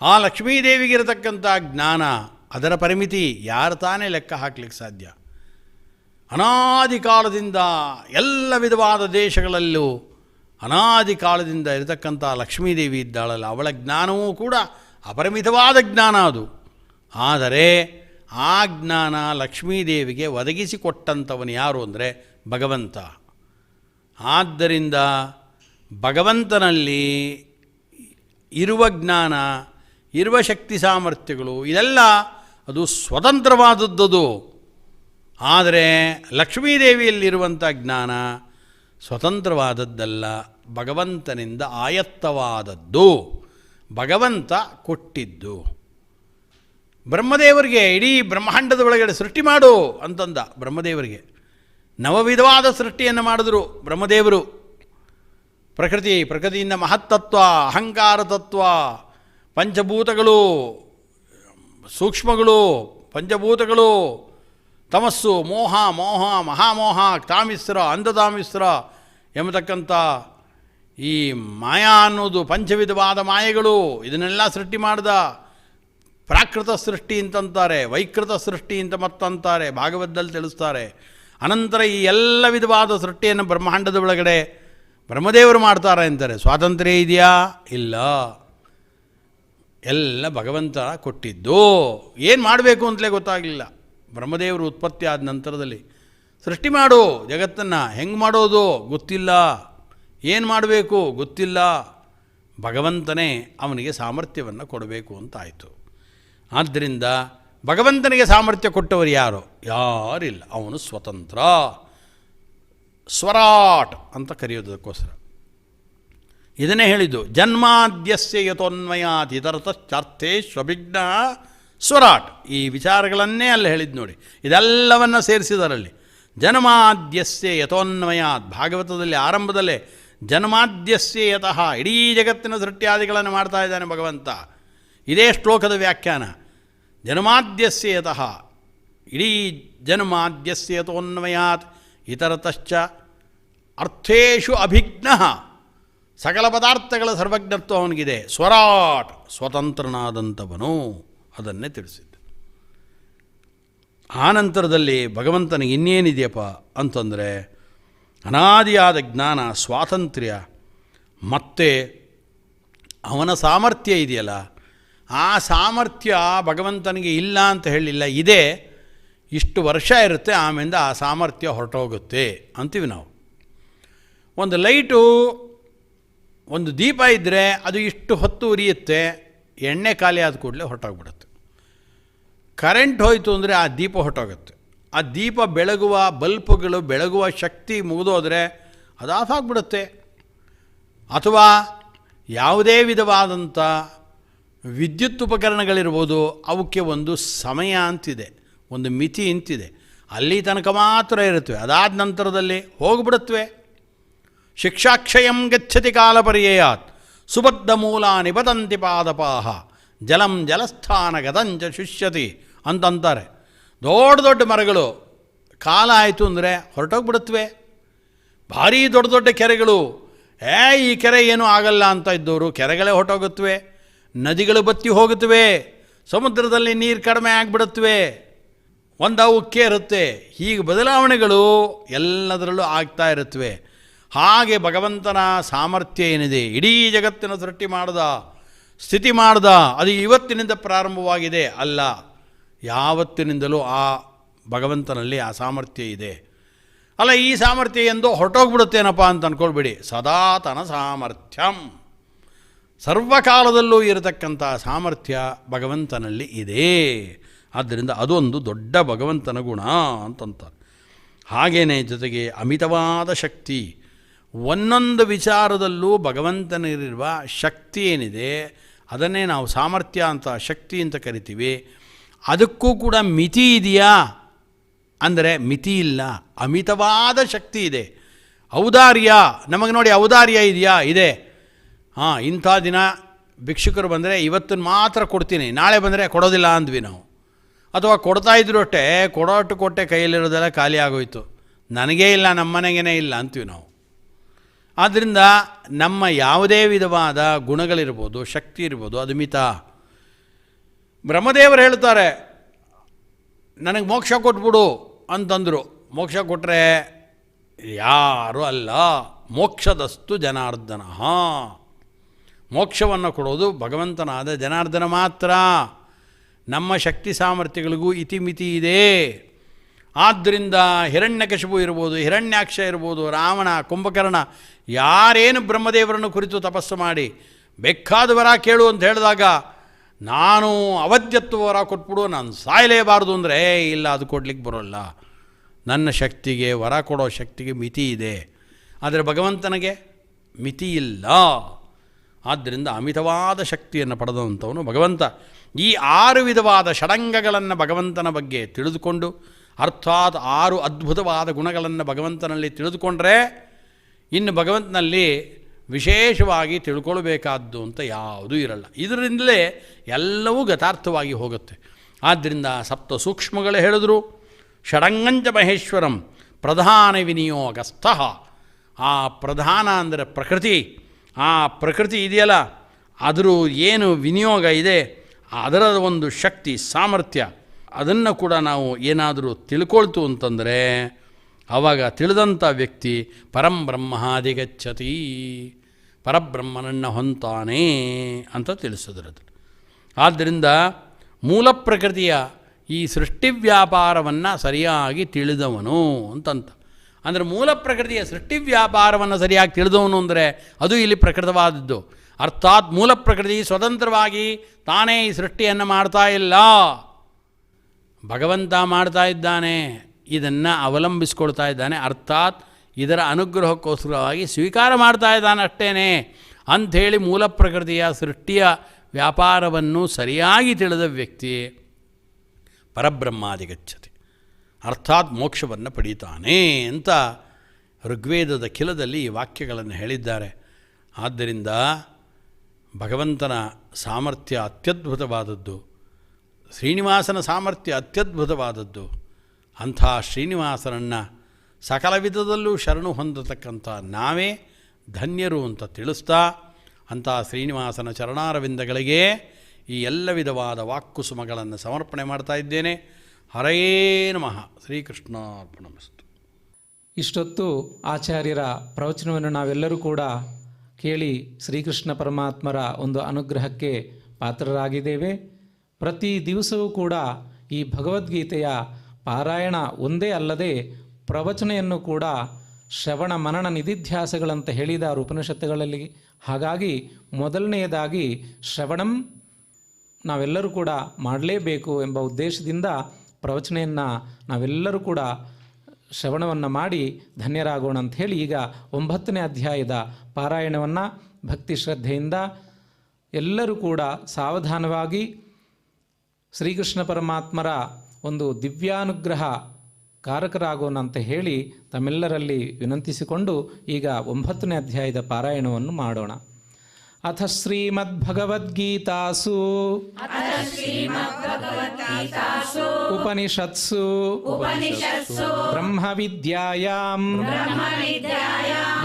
ಆ ಲಕ್ಷ್ಮೀದೇವಿಗಿರತಕ್ಕಂಥ ಜ್ಞಾನ, ಅದರ ಪರಿಮಿತಿ ಯಾರು ತಾನೇ ಲೆಕ್ಕ ಹಾಕಲಿಕ್ಕೆ ಸಾಧ್ಯ? ಅನಾದಿ ಕಾಲದಿಂದ ಎಲ್ಲ ವಿಧವಾದ ದೇಶಗಳಲ್ಲೂ ಅನಾದಿ ಕಾಲದಿಂದ ಇರತಕ್ಕಂಥ ಲಕ್ಷ್ಮೀದೇವಿ ಇದ್ದಾಳಲ್ಲ, ಅವಳ ಜ್ಞಾನವೂ ಕೂಡ ಅಪರಿಮಿತವಾದ ಜ್ಞಾನ ಅದು. ಆದರೆ ಆ ಜ್ಞಾನ ಲಕ್ಷ್ಮೀದೇವಿಗೆ ಒದಗಿಸಿಕೊಟ್ಟಂಥವನು ಯಾರು ಅಂದರೆ ಭಗವಂತ. ಆದ್ದರಿಂದ ಭಗವಂತನಲ್ಲಿ ಇರುವ ಜ್ಞಾನ, ಇರುವ ಶಕ್ತಿ ಸಾಮರ್ಥ್ಯಗಳು ಇದೆಲ್ಲ ಅದು ಸ್ವತಂತ್ರವಾದದ್ದು. ಆದರೆ ಲಕ್ಷ್ಮೀದೇವಿಯಲ್ಲಿರುವಂಥ ಜ್ಞಾನ ಸ್ವತಂತ್ರವಾದದ್ದಲ್ಲ, ಭಗವಂತನಿಂದ ಆಯತ್ತವಾದದ್ದು, ಭಗವಂತ ಕೊಟ್ಟಿದ್ದು. ಬ್ರಹ್ಮದೇವರಿಗೆ ಇಡೀ ಬ್ರಹ್ಮಾಂಡದ ಒಳಗಡೆ ಸೃಷ್ಟಿ ಮಾಡು ಅಂತಂದ. ಬ್ರಹ್ಮದೇವರಿಗೆ ನವವಿಧವಾದ ಸೃಷ್ಟಿಯನ್ನು ಮಾಡಿದ್ರು ಬ್ರಹ್ಮದೇವರು. ಪ್ರಕೃತಿಯಿಂದ ಮಹತ್ತತ್ವ, ಅಹಂಕಾರ ತತ್ವ, ಪಂಚಭೂತಗಳು, ಸೂಕ್ಷ್ಮಗಳು, ಪಂಚಭೂತಗಳು, ತಮಸ್ಸು, ಮೋಹ, ಮಹಾಮೋಹ, ತಾಮಿಸ್ರ, ಅಂಧತಾಮಿಸ್ರ ಎಂಬತಕ್ಕಂಥ ಈ ಮಾಯಾ ಅನ್ನೋದು ಪಂಚವಿಧವಾದ ಮಾಯೆಗಳು, ಇದನ್ನೆಲ್ಲ ಸೃಷ್ಟಿ ಮಾಡಿದ. ಪ್ರಾಕೃತ ಸೃಷ್ಟಿ ಅಂತಂತಾರೆ, ವೈಕೃತ ಸೃಷ್ಟಿ ಅಂತ ಮತ್ತಂತಾರೆ, ಭಾಗವತದಲ್ಲಿ ತಿಳಿಸ್ತಾರೆ. ಅನಂತರ ಈ ಎಲ್ಲ ವಿಧವಾದ ಸೃಷ್ಟಿಯನ್ನು ಬ್ರಹ್ಮಾಂಡದ ಒಳಗಡೆ ಬ್ರಹ್ಮದೇವರು ಮಾಡ್ತಾರೆ ಅಂತಾರೆ. ಸ್ವಾತಂತ್ರ್ಯ ಇದೆಯಾ? ಇಲ್ಲ. ಎಲ್ಲ ಭಗವಂತ ಕೊಟ್ಟಿದ್ದು. ಏನು ಮಾಡಬೇಕು ಅಂತಲೇ ಗೊತ್ತಾಗಲಿಲ್ಲ. ಬ್ರಹ್ಮದೇವರು ಉತ್ಪತ್ತಿ ಆದ ನಂತರದಲ್ಲಿ ಸೃಷ್ಟಿ ಮಾಡು ಜಗತ್ತನ್ನು, ಹೆಂಗೆ ಮಾಡೋದು ಗೊತ್ತಿಲ್ಲ, ಏನು ಮಾಡಬೇಕು ಗೊತ್ತಿಲ್ಲ. ಭಗವಂತನೇ ಅವನಿಗೆ ಸಾಮರ್ಥ್ಯವನ್ನು ಕೊಡಬೇಕು ಅಂತಾಯಿತು. ಆದ್ದರಿಂದ ಭಗವಂತನಿಗೆ ಸಾಮರ್ಥ್ಯ ಕೊಟ್ಟವರು ಯಾರು? ಯಾರಿಲ್ಲ. ಅವನು ಸ್ವತಂತ್ರ, ಸ್ವರಾಟ್ ಅಂತ ಕರೆಯೋದಕ್ಕೋಸ್ಕರ ಇದನ್ನೇ ಹೇಳಿದ್ದು. ಜನ್ಮಾದ್ಯಸ್ಯ ಯತೋನ್ಮಯಾತ್ ಇತರತಶ್ಚಾರ್ಥೇ ಸ್ವಭಿಘ್ನ ಸ್ವರಾಟ್. ಈ ವಿಚಾರಗಳನ್ನೇ ಅಲ್ಲಿ ಹೇಳಿದ್ದು ನೋಡಿ. ಇದೆಲ್ಲವನ್ನು ಸೇರಿಸಿದರಲ್ಲಿ ಜನ್ಮಾದ್ಯಸ್ಯ ಯತೋನ್ಮಯಾತ್, ಭಾಗವತದಲ್ಲಿ ಆರಂಭದಲ್ಲೇ ಜನ್ಮಾದ್ಯಸ್ಯ ಯತಃ, ಇಡೀ ಜಗತ್ತಿನ ಸೃಷ್ಟ್ಯಾದಿಗಳನ್ನು ಮಾಡ್ತಾ ಇದ್ದಾನೆ ಭಗವಂತ. ಇದೇ ಶ್ಲೋಕದ ವ್ಯಾಖ್ಯಾನ. ಜನ್ಮಾದ್ಯಸ್ಯ ಯತಃ, ಇಡೀ ಜನ್ಮಾದ್ಯಸ್ಯ ಯತೋನ್ಮಯಾತ್ ಇತರತಶ್ಚ ಅರ್ಥೇಷು ಅಭಿಜ್ಞ, ಸಕಲ ಪದಾರ್ಥಗಳ ಸರ್ವಜ್ಞತ್ವ ಅವನಿಗಿದೆ. ಸ್ವರಾಟ್, ಸ್ವತಂತ್ರನಾದಂಥವನು, ಅದನ್ನೇ ತಿಳಿಸಿದ್ದು. ಆನಂತರದಲ್ಲಿ ಭಗವಂತನಿಗೆ ಇನ್ನೇನಿದೆಯಪ್ಪ ಅಂತಂದರೆ ಅನಾದಿಯಾದ ಜ್ಞಾನ, ಸ್ವಾತಂತ್ರ್ಯ, ಮತ್ತು ಅವನ ಸಾಮರ್ಥ್ಯ ಇದೆಯಲ್ಲ, ಆ ಸಾಮರ್ಥ್ಯ ಭಗವಂತನಿಗೆ ಇಲ್ಲ ಅಂತ ಹೇಳಿಲ್ಲ, ಇದೆ. ಇಷ್ಟು ವರ್ಷ ಇರುತ್ತೆ, ಆಮೇಲೆ ಆ ಸಾಮರ್ಥ್ಯ ಹೊರಟೋಗುತ್ತೆ ಅಂತೀವಿ ನಾವು. ಒಂದು ಲೈಟು, ಒಂದು ದೀಪ ಇದ್ದರೆ ಅದು ಇಷ್ಟು ಹೊತ್ತು ಉರಿಯುತ್ತೆ, ಎಣ್ಣೆ ಖಾಲಿ ಆದ ಕೂಡಲೇ ಹೊರಟೋಗ್ಬಿಡುತ್ತೆ. ಕರೆಂಟ್ ಹೋಯಿತು ಅಂದರೆ ಆ ದೀಪ ಹೊರಟೋಗುತ್ತೆ. ಆ ದೀಪ ಬೆಳಗುವ, ಬಲ್ಪುಗಳು ಬೆಳಗುವ ಶಕ್ತಿ ಮುಗಿದೋದ್ರೆ ಅದು ಆಫ್ ಆಗಿಬಿಡುತ್ತೆ. ಅಥವಾ ಯಾವುದೇ ವಿಧವಾದಂಥ ವಿದ್ಯುತ್ ಉಪಕರಣಗಳಿರ್ಬೋದು, ಅವಕ್ಕೆ ಒಂದು ಸಮಯ ಅಂತಿದೆ, ಒಂದು ಮಿತಿ ಅಂತಿದೆ. ಅಲ್ಲಿ ತನಕ ಮಾತ್ರ ಇರುತ್ತವೆ, ಅದಾದ ನಂತರದಲ್ಲಿ ಹೋಗಿಬಿಡುತ್ತವೆ. ಶಿಕ್ಷಾಕ್ಷಯಂ ಗಚ್ಚತಿ ಕಾಲಪರ್ಯಯಾತ್ ಸುಬದ್ಧ ಮೂಲ ನಿಪತಂತಿ ಪಾದಪಾಹ ಜಲಂ ಜಲಸ್ಥಾನ ಗದಂಚ ಶುಷ್ಯತಿ ಅಂತಂತಾರೆ. ದೊಡ್ಡ ದೊಡ್ಡ ಮರಗಳು ಕಾಲ ಆಯಿತು ಅಂದರೆ ಹೊರಟೋಗ್ಬಿಡುತ್ತವೆ. ಭಾರೀ ದೊಡ್ಡ ದೊಡ್ಡ ಕೆರೆಗಳು, ಈ ಕೆರೆ ಏನೂ ಆಗಲ್ಲ ಅಂತ ಇದ್ದವರು ಕೆರೆಗಳೇ ಹೊರಟೋಗುತ್ತವೆ. ನದಿಗಳು ಬತ್ತಿ ಹೋಗುತ್ತವೆ, ಸಮುದ್ರದಲ್ಲಿ ನೀರು ಕಡಿಮೆ ಆಗಿಬಿಡುತ್ತವೆ, ಒಂದು ಉಕ್ಕೆ ಇರುತ್ತೆ. ಹೀಗೆ ಬದಲಾವಣೆಗಳು ಎಲ್ಲದರಲ್ಲೂ ಆಗ್ತಾ ಇರುತ್ತವೆ. ಹಾಗೆ ಭಗವಂತನ ಸಾಮರ್ಥ್ಯ ಏನಿದೆ, ಇಡೀ ಜಗತ್ತಿನ ಸೃಷ್ಟಿ ಮಾಡ್ದ, ಸ್ಥಿತಿ ಮಾಡ್ದ, ಅದು ಇವತ್ತಿನಿಂದ ಪ್ರಾರಂಭವಾಗಿದೆ ಅಲ್ಲ, ಯಾವತ್ತಿನಿಂದಲೂ ಆ ಭಗವಂತನಲ್ಲಿ ಆ ಸಾಮರ್ಥ್ಯ ಇದೆ. ಅಲ್ಲ, ಈ ಸಾಮರ್ಥ್ಯ ಎಂದು ಹೊರಟೋಗ್ಬಿಡುತ್ತೇನಪ್ಪ ಅಂತ ಅಂದ್ಕೊಳ್ಬೇಡಿ. ಸದಾತನ ಸಾಮರ್ಥ್ಯಂ, ಸರ್ವಕಾಲದಲ್ಲೂ ಇರತಕ್ಕಂಥ ಸಾಮರ್ಥ್ಯ ಭಗವಂತನಲ್ಲಿ ಇದೆ. ಆದ್ದರಿಂದ ಅದೊಂದು ದೊಡ್ಡ ಭಗವಂತನ ಗುಣ ಅಂತಂತಾರೆ. ಹಾಗೆಯೇ ಜೊತೆಗೆ ಅಮಿತವಾದ ಶಕ್ತಿ, ಒಂದೊಂದು ವಿಚಾರದಲ್ಲೂ ಭಗವಂತನಿರುವ ಶಕ್ತಿ ಏನಿದೆ ಅದನ್ನೇ ನಾವು ಸಾಮರ್ಥ್ಯ ಅಂತ, ಶಕ್ತಿ ಅಂತ ಕರಿತೀವಿ. ಅದಕ್ಕೂ ಕೂಡ ಮಿತಿ ಇದೆಯಾ ಅಂದರೆ ಮಿತಿ ಇಲ್ಲ, ಅಮಿತವಾದ ಶಕ್ತಿ ಇದೆ. ಔದಾರ್ಯ, ನಮಗೆ ನೋಡಿ ಔದಾರ್ಯ ಇದೆಯಾ? ಇದೆ. ಇಂಥ ದಿನ ಭಿಕ್ಷುಕರು ಬಂದರೆ ಇವತ್ತನ್ನು ಮಾತ್ರ ಕೊಡ್ತೀನಿ, ನಾಳೆ ಬಂದರೆ ಕೊಡೋದಿಲ್ಲ ಅಂದ್ವಿ ನಾವು. ಅಥವಾ ಕೊಡ್ತಾಯಿದ್ರು ಅಷ್ಟೇ, ಕೊಡೋಟ್ಟು ಕೊಟ್ಟೆ ಕೈಯಲ್ಲಿರೋದೆಲ್ಲ ಖಾಲಿ ಆಗೋಯ್ತು, ನನಗೇ ಇಲ್ಲ, ನಮ್ಮ ಮನೆಗೇ ಇಲ್ಲ ಅಂತೀವಿ ನಾವು. ಆದ್ದರಿಂದ ನಮ್ಮ ಯಾವುದೇ ವಿಧವಾದ ಗುಣಗಳಿರ್ಬೋದು, ಶಕ್ತಿ ಇರ್ಬೋದು, ಅದು ಮಿತ. ಬ್ರಹ್ಮದೇವರು ಹೇಳ್ತಾರೆ, ನನಗೆ ಮೋಕ್ಷ ಕೊಟ್ಬಿಡು ಅಂತಂದರು. ಮೋಕ್ಷ ಕೊಟ್ಟರೆ ಯಾರೂ ಅಲ್ಲ, ಮೋಕ್ಷದಸ್ತು ಜನಾರ್ದನ. ಮೋಕ್ಷವನ್ನು ಕೊಡೋದು ಭಗವಂತನಾದ ಜನಾರ್ದನ ಮಾತ್ರ. ನಮ್ಮ ಶಕ್ತಿ ಸಾಮರ್ಥ್ಯಗಳಿಗೂ ಇತಿಮಿತಿ ಇದೆ. ಆದ್ದರಿಂದ ಹಿರಣ್ಯಕಶಿಪು ಇರ್ಬೋದು, ಹಿರಣ್ಯಾಕ್ಷ ಇರ್ಬೋದು, ರಾವಣ, ಕುಂಭಕರ್ಣ, ಯಾರೇನು ಬ್ರಹ್ಮದೇವರನ್ನು ಕುರಿತು ತಪಸ್ಸು ಮಾಡಿ ಬೇಕಾದ ವರ ಕೇಳು ಅಂತ ಹೇಳಿದಾಗ ನಾನು ಅವಧ್ಯತ್ವ ವರ ಕೊಟ್ಬಿಡು, ನಾನು ಸಾಯಲೇಬಾರ್ದು ಅಂದರೆ ಇಲ್ಲ, ಅದು ಕೊಡ್ಲಿಕ್ಕೆ ಬರೋಲ್ಲ. ನನ್ನ ಶಕ್ತಿಗೆ, ವರ ಕೊಡೋ ಶಕ್ತಿಗೆ ಮಿತಿ ಇದೆ, ಆದರೆ ಭಗವಂತನಿಗೆ ಮಿತಿ ಇಲ್ಲ. ಆದ್ದರಿಂದ ಅಮಿತವಾದ ಶಕ್ತಿಯನ್ನು ಪಡೆದಂಥವನು ಭಗವಂತ. ಈ 6 ವಿಧವಾದ ಷಡಂಗಗಳನ್ನು ಭಗವಂತನ ಬಗ್ಗೆ ತಿಳಿದುಕೊಂಡು, ಅರ್ಥಾತ್ 6 ಅದ್ಭುತವಾದ ಗುಣಗಳನ್ನು ಭಗವಂತನಲ್ಲಿ ತಿಳಿದುಕೊಂಡ್ರೆ ಇನ್ನು ಭಗವಂತನಲ್ಲಿ ವಿಶೇಷವಾಗಿ ತಿಳ್ಕೊಳ್ಬೇಕಾದ್ದು ಅಂತ ಯಾವುದೂ ಇರಲ್ಲ. ಇದರಿಂದಲೇ ಎಲ್ಲವೂ ಗತಾರ್ಥವಾಗಿ ಹೋಗುತ್ತೆ. ಆದ್ದರಿಂದ ಸಪ್ತ ಸೂಕ್ಷ್ಮಗಳು ಹೇಳಿದ್ರು. ಷಡಂಗಂಚ ಮಹೇಶ್ವರಂ ಪ್ರಧಾನ ವಿನಿಯೋಗಸ್ಥ. ಆ ಪ್ರಧಾನ ಅಂದರೆ ಪ್ರಕೃತಿ. ಆ ಪ್ರಕೃತಿ ಇದೆಯಲ್ಲ, ಅದರ ಏನು ವಿನಿಯೋಗ ಇದೆ, ಅದರ ಒಂದು ಶಕ್ತಿ ಸಾಮರ್ಥ್ಯ, ಅದನ್ನು ಕೂಡ ನಾವು ಏನಾದರೂ ತಿಳ್ಕೊಳ್ತು ಅಂತಂದರೆ ಆವಾಗ ತಿಳಿದಂಥ ವ್ಯಕ್ತಿ ಪರಂಬ್ರಹ್ಮಾಧಿಗಚ್ಚತಿ, ಪರಬ್ರಹ್ಮನನ್ನು ಹೊಂತಾನೆ ಅಂತ ತಿಳಿಸಿದ್ರದು. ಆದ್ದರಿಂದ ಮೂಲ ಪ್ರಕೃತಿಯ ಈ ಸೃಷ್ಟಿ ವ್ಯಾಪಾರವನ್ನು ಸರಿಯಾಗಿ ತಿಳಿದವನು ಅಂತಂತ. ಅಂದರೆ ಮೂಲ ಪ್ರಕೃತಿಯ ಸೃಷ್ಟಿ ವ್ಯಾಪಾರವನ್ನು ಸರಿಯಾಗಿ ತಿಳಿದವನು ಅಂದರೆ ಅದು ಇಲ್ಲಿ ಪ್ರಕೃತವಾದದ್ದು. ಅರ್ಥಾತ್ ಮೂಲ ಪ್ರಕೃತಿ ಸ್ವತಂತ್ರವಾಗಿ ತಾನೇ ಈ ಸೃಷ್ಟಿಯನ್ನು ಮಾಡ್ತಾ ಇಲ್ಲ, ಭಗವಂತ ಮಾಡ್ತಾ ಇದ್ದಾನೆ, ಇದನ್ನು ಅವಲಂಬಿಸ್ಕೊಳ್ತಾ ಇದ್ದಾನೆ. ಅರ್ಥಾತ್ ಇದರ ಅನುಗ್ರಹಕ್ಕೋಸ್ಕರವಾಗಿ ಸ್ವೀಕಾರ ಮಾಡ್ತಾ ಇದ್ದಾನೆ ಅಷ್ಟೇ ಅಂಥೇಳಿ ಮೂಲ ಪ್ರಕೃತಿಯ ಸೃಷ್ಟಿಯ ವ್ಯಾಪಾರವನ್ನು ಸರಿಯಾಗಿ ತಿಳಿದ ವ್ಯಕ್ತಿ ಪರಬ್ರಹ್ಮಾಧಿಗಚ್ಚತಿ, ಅರ್ಥಾತ್ ಮೋಕ್ಷವನ್ನು ಪಡೀತಾನೆ ಅಂತ ಋಗ್ವೇದದ ಕಿಲದಲ್ಲಿ ಈ ವಾಕ್ಯಗಳನ್ನು ಹೇಳಿದ್ದಾರೆ. ಆದ್ದರಿಂದ ಭಗವಂತನ ಸಾಮರ್ಥ್ಯ ಅತ್ಯದ್ಭುತವಾದದ್ದು, ಶ್ರೀನಿವಾಸನ ಸಾಮರ್ಥ್ಯ ಅತ್ಯದ್ಭುತವಾದದ್ದು. ಅಂಥ ಶ್ರೀನಿವಾಸನನ್ನು ಸಕಲ ವಿಧದಲ್ಲೂ ಶರಣು ಹೊಂದತಕ್ಕಂಥ ನಾವೇ ಧನ್ಯರು ಅಂತ ತಿಳಿಸ್ತಾ, ಅಂಥ ಶ್ರೀನಿವಾಸನ ಚರಣಾರವಿಂದಗಳಿಗೆ ಈ ಎಲ್ಲ ವಿಧವಾದ ವಾಕ್ಕುಸುಮಗಳನ್ನು ಸಮರ್ಪಣೆ ಮಾಡ್ತಾ ಇದ್ದೇನೆ. ಹರಯೇ ನಮಃ. ಶ್ರೀಕೃಷ್ಣಾರ್ಪಣಮಸ್ತು. ಇಷ್ಟೊತ್ತು ಆಚಾರ್ಯರ ಪ್ರವಚನವನ್ನು ನಾವೆಲ್ಲರೂ ಕೂಡ ಕೇಳಿ ಶ್ರೀಕೃಷ್ಣ ಪರಮಾತ್ಮರ ಒಂದು ಅನುಗ್ರಹಕ್ಕೆ ಪಾತ್ರರಾಗಿದ್ದೇವೆ. ಪ್ರತಿ ದಿವಸವೂ ಕೂಡ ಈ ಭಗವದ್ಗೀತೆಯ ಪಾರಾಯಣ ಒಂದೇ ಅಲ್ಲದೆ ಪ್ರವಚನೆಯನ್ನು ಕೂಡ ಶ್ರವಣ ಮನನ ನಿಧಿಧ್ಯಾಸಗಳಂತ ಹೇಳಿದ್ದಾರೆ ಉಪನಿಷತ್ತುಗಳಲ್ಲಿ. ಹಾಗಾಗಿ ಮೊದಲನೆಯದಾಗಿ ಶ್ರವಣಂ ನಾವೆಲ್ಲರೂ ಕೂಡ ಮಾಡಲೇಬೇಕು ಎಂಬ ಉದ್ದೇಶದಿಂದ ಪ್ರವಚನೆಯನ್ನು ನಾವೆಲ್ಲರೂ ಕೂಡ ಶ್ರವಣವನ್ನು ಮಾಡಿ ಧನ್ಯರಾಗೋಣ ಅಂತ ಹೇಳಿ ಈಗ 9ನೇ ಅಧ್ಯಾಯದ ಪಾರಾಯಣವನ್ನು ಭಕ್ತಿ ಶ್ರದ್ಧೆಯಿಂದ ಎಲ್ಲರೂ ಕೂಡ ಸಾವಧಾನವಾಗಿ ಶ್ರೀಕೃಷ್ಣ ಪರಮಾತ್ಮರ ಒಂದು ದಿವ್ಯಾನುಗ್ರಹ ಕಾರಕರಾಗೋಣ ಅಂತ ಹೇಳಿ ತಮ್ಮೆಲ್ಲರಲ್ಲಿ ವಿನಂತಿಸಿಕೊಂಡು ಈಗ 9ನೇ ಅಧ್ಯಾಯದ ಪಾರಾಯಣವನ್ನು ಮಾಡೋಣ. ಅಥ ಶ್ರೀಮದ್ಭಗವದ್ಗೀತಾಸು ಉಪನಿಷತ್ಸು ಬ್ರಹ್ಮವಿದ್ಯಾಯಾಂ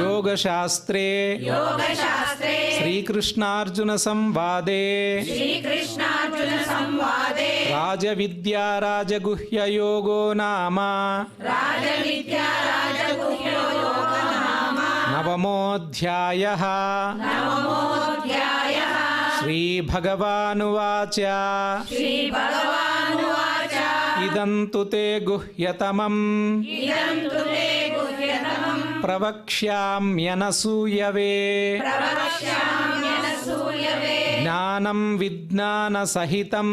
ಯೋಗಶಾಸ್ತ್ರೇ ಶ್ರೀಕೃಷ್ಣಾರ್ಜುನ ಸಂವಾದೇ ರಾಜವಿದ್ಯಾ ರಾಜಗುಹ್ಯಯೋಗೋ ನಾಮ ನವಮೋऽಧ್ಯಾಯಃ. ಶ್ರೀಭಗವಾನುವಾಚ ಇದಂತು ತೇ ಗುಹ್ಯತಮಂ ಪ್ರವಕ್ಷ್ಯಾಮ್ಯನಸೂಯವೆ ಜ್ಞಾನಂ ವಿಜ್ಞಾನಸಹಿತಂ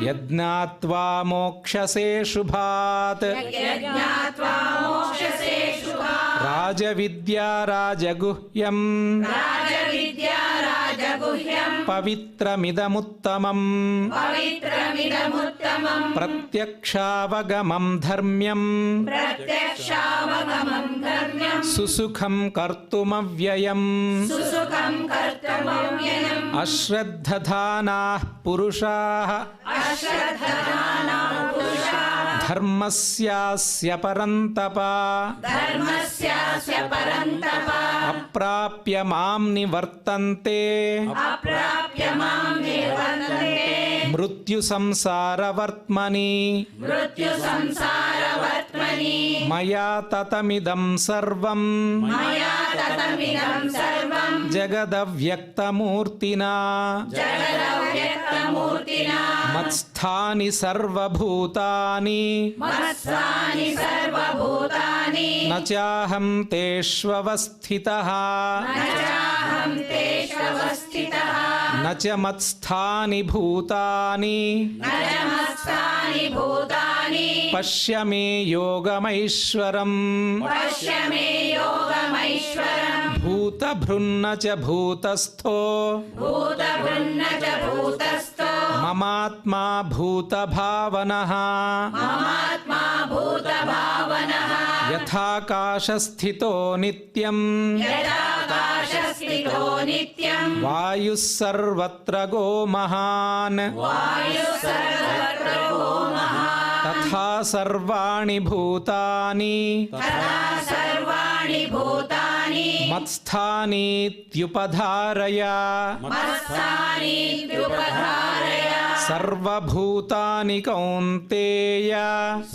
ಯಜ್ಞಾತ್ವಾ ಮೋಕ್ಷಸೇ ಶುಭಾತ್ यज्ञात्वा मोक्षसे शुभात् ರಾಜವಿದ್ಯಾ ರಾಜಗುಹ್ಯಂ राजविद्या राजगुह्यम् ಪವಿತ್ರಮಿದಮುತ್ತಮಂ पवित्रमिदमुत्तमम् ಪ್ರತ್ಯಕ್ಷಾವಗಮಂ ಧರ್ಮ್ಯಂ प्रत्यक्षावगमम् धर्म्यम् ಸುಸುಖಂ ಕರ್ತುಮವ್ಯಯಂ सुसुखम् कर्तव्यम् ಅಶ್ರದ್ಧಧಾನಾಃ ಪುರುಷಾಃ अश्रद्धदानः पुरुषाः ಧರ್ಮಸ್ಯಾಸ್ಯ ಪರಂತಪ धर्मस्यास्य परन्तप ಅಪ್ರಾಪ್ಯ ಮಾಂ ನಿವರ್ತಂತೆ अप्राप्य माम् निवर्तन्ते ಮೃತ್ಯು ಸಂಸಾರವರ್ತ್ಮನಿ मृत्युसंसारवर्त्मनि ಮಯಾ ತತಮಿದಂ ಸರ್ವಂ मया ततमिदम् सर्वम् ಜಗದವ್ಯಕ್ತಮೂರ್ತಿನಾ जगदव्यक्तमूर्तिना ಮತ್ಸ್ಥಾನಿ ಸರ್ವಭೂತಾನಿ मत्स्थानि सर्वभूतानि ನ ಚಾಹಂ ತೇಷ್ವವಸ್ಥಿತಃ न चाहं तेष्वस्थितः ನ ಚ ಮತ್ಸ್ಥಾನಿ ಭೂತಾನಿ न च मत्स्थानि भूतानि ಪಶ್ಯ ಮೇ ಯೋಗಮೈಶ್ವರಂ पश्य मे योगमैश्वरम् ಭೂತಭೃನ್ನ ಚ ಭೂತಸ್ಥೋ भूतभृन्न च भूतस्थो ಮಮಾತ್ಮ ಭೂತಭಾವನಃ ममात्मा भूतभावनः ಯಥಾಕಾಶಸ್ಥಿತೋ ನಿತ್ಯಂ यदाकाशस्थितो नित्यम् ವಾಯುಃ ಸರ್ವತ್ರ ಗೋ ಮಹಾನ್ वायुः सर्वत्र गोमः ತಥಾ ಸರ್ವಾಣಿ ಭೂತಾನಿ तथा सर्वाणि भूतानि ಮತ್ಸ್ಥಾನೀತ್ಯುಪಧಾರಯ मत्स्थानीत्युपधारय ಸರ್ವಭೂತಾನಿ ಕೌಂತೇಯ